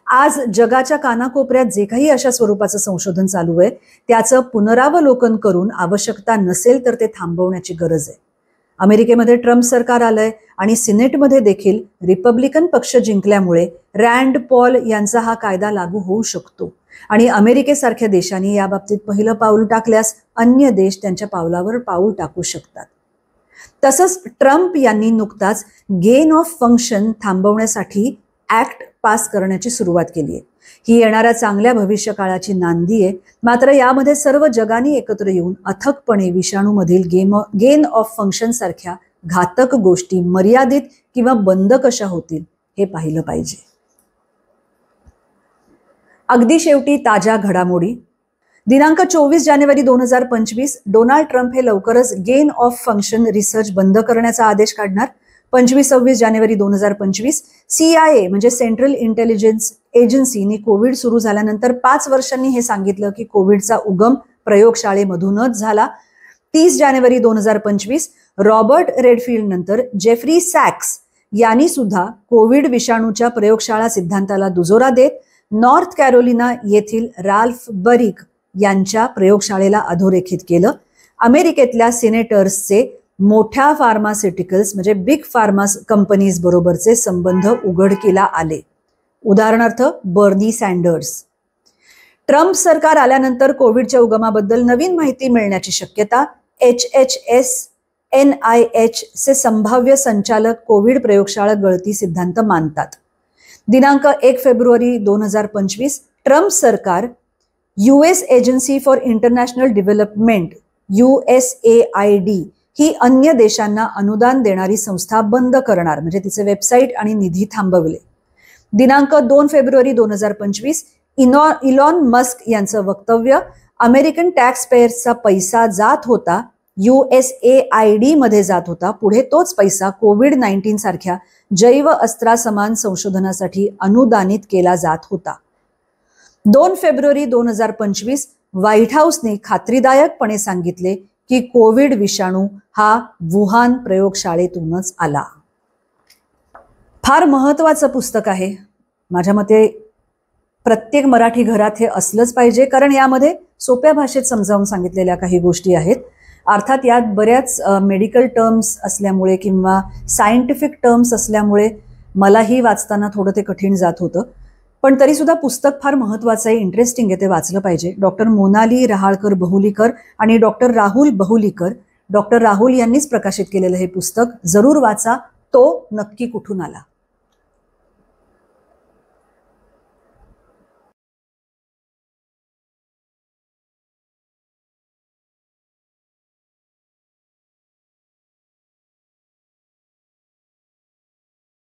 आज जगाच्या कानाकोपऱ्यात जे काही अशा स्वरूपाचं संशोधन चालू आहे त्याचं पुनरावलोकन करून आवश्यकता नसेल तर ते थांबवण्याची गरज आहे. अमेरिकेमध्ये ट्रम्प सरकार आलंय आणि सिनेटमध्ये देखील रिपब्लिकन पक्ष जिंकल्यामुळे रँड पॉल यांचा हा कायदा लागू होऊ शकतो, आणि अमेरिकेसारख्या देशांनी याबाबतीत पहिलं पाऊल टाकल्यास अन्य देश त्यांच्या पावलावर पाऊल टाकू शकतात. तसंच ट्रम्प यांनी नुकताच गेन ऑफ फंक्शन थांबवण्यासाठी ऍक्ट पास करण्याची सुरुवात केली आहे. ही येणाऱ्या चांगल्या भविष्यकाळाची नांदी आहे. मात्र यामध्ये सर्व जगाने एकत्र येऊन अथकपणे विषाणूमधील गेन ऑफ फंक्शन सारख्या घातक गोष्टी मर्यादित किंवा बंद कशा होतील हे पाहिलं पाहिजे. अगदी शेवटी ताज्या घडामोडी. दिनांक 24 जानेवारी 2025 डोनाल्ड ट्रम्प हे लवकरच गेन ऑफ फंक्शन रिसर्च बंद करण्याचा आदेश काढणार. 25-26 जानेवारी 2025 CIA म्हणजे सेंट्रल इंटेलिजन्स एजन्सीने कोविड सुरू झाल्यानंतर 5 वर्षांनी हे सांगितलं की कोविडचा उगम प्रयोगशाळेमधूनच झाला. 30 जानेवारी 2025 रॉबर्ट रेडफिल्ड नंतर जेफ्री सॅक्स यांनी सुद्धा कोविड विषाणूच्या प्रयोगशाळा सिद्धांताला दुजोरा देत नॉर्थ कॅरोलिना येथील राल्फ बरिक यांच्या प्रयोगशाळेला अधोरेखित केलं. अमेरिकेतल्या सिनेटर्सचे मोठ्या फार्मास्युटिकल्स म्हणजे बिग फार्मा कंपनीज बरोबरचे संबंध उघडकीला आले. उदाहरणार्थ बर्नी सँडर्स. ट्रम्प सरकार आल्यानंतर कोविडच्या उगमाबद्दल नवीन माहिती मिळण्याची शक्यता. HHS NIH चे संभाव्य संचालक कोविड प्रयोगशाळा गळती सिद्धांत मानतात. दिनांक 1 फेब्रुवारी 2025 ट्रम्प सरकार US agency for international development USAID ही अन्य देशांना अनुदान देणारी संस्था बंद करणार, म्हणजे तिचे वेबसाईट आणि निधी थांबवले. दिनांक 2 फेब्रुवारी 2025 इलॉन मस्क यांचं वक्तव्य. अमेरिकन टॅक्स पेयर्सचा पैसा जात होता USAID मध्ये जात होता, पुढे तोच पैसा कोविड-19 सारख्या जैव अस्त्रासमान संशोधनासाठी अनुदानित केला जात होता. 2 फेब्रुवारी 2025 व्हाईट हाऊसने खात्रीदायकपणे सांगितले की कोविड विषाणू हा वुहान प्रयोगशाळेतूनच आला. फार महत्वाचं पुस्तक आहे. माझ्या मते प्रत्येक मराठी घरात हे असलंच पाहिजे, कारण यामध्ये सोप्या भाषेत समजावून सांगितलेल्या काही गोष्टी आहेत. अर्थात यात बऱ्याच मेडिकल टर्म्स असल्यामुळे किंवा सायंटिफिक टर्म्स असल्यामुळे मलाही वाचताना थोडं ते कठीण जात होतं, पण तरी सुद्धा पुस्तक फार महत्वाचं आहे, इंटरेस्टिंग आहे, ते वाचलं पाहिजे. डॉक्टर मोनाली रहाळकर बहुलीकर आणि डॉक्टर राहुल बहुलीकर, डॉक्टर राहुल यांनीच प्रकाशित केलेलं हे पुस्तक जरूर वाचा. तो नक्की कुठून आला.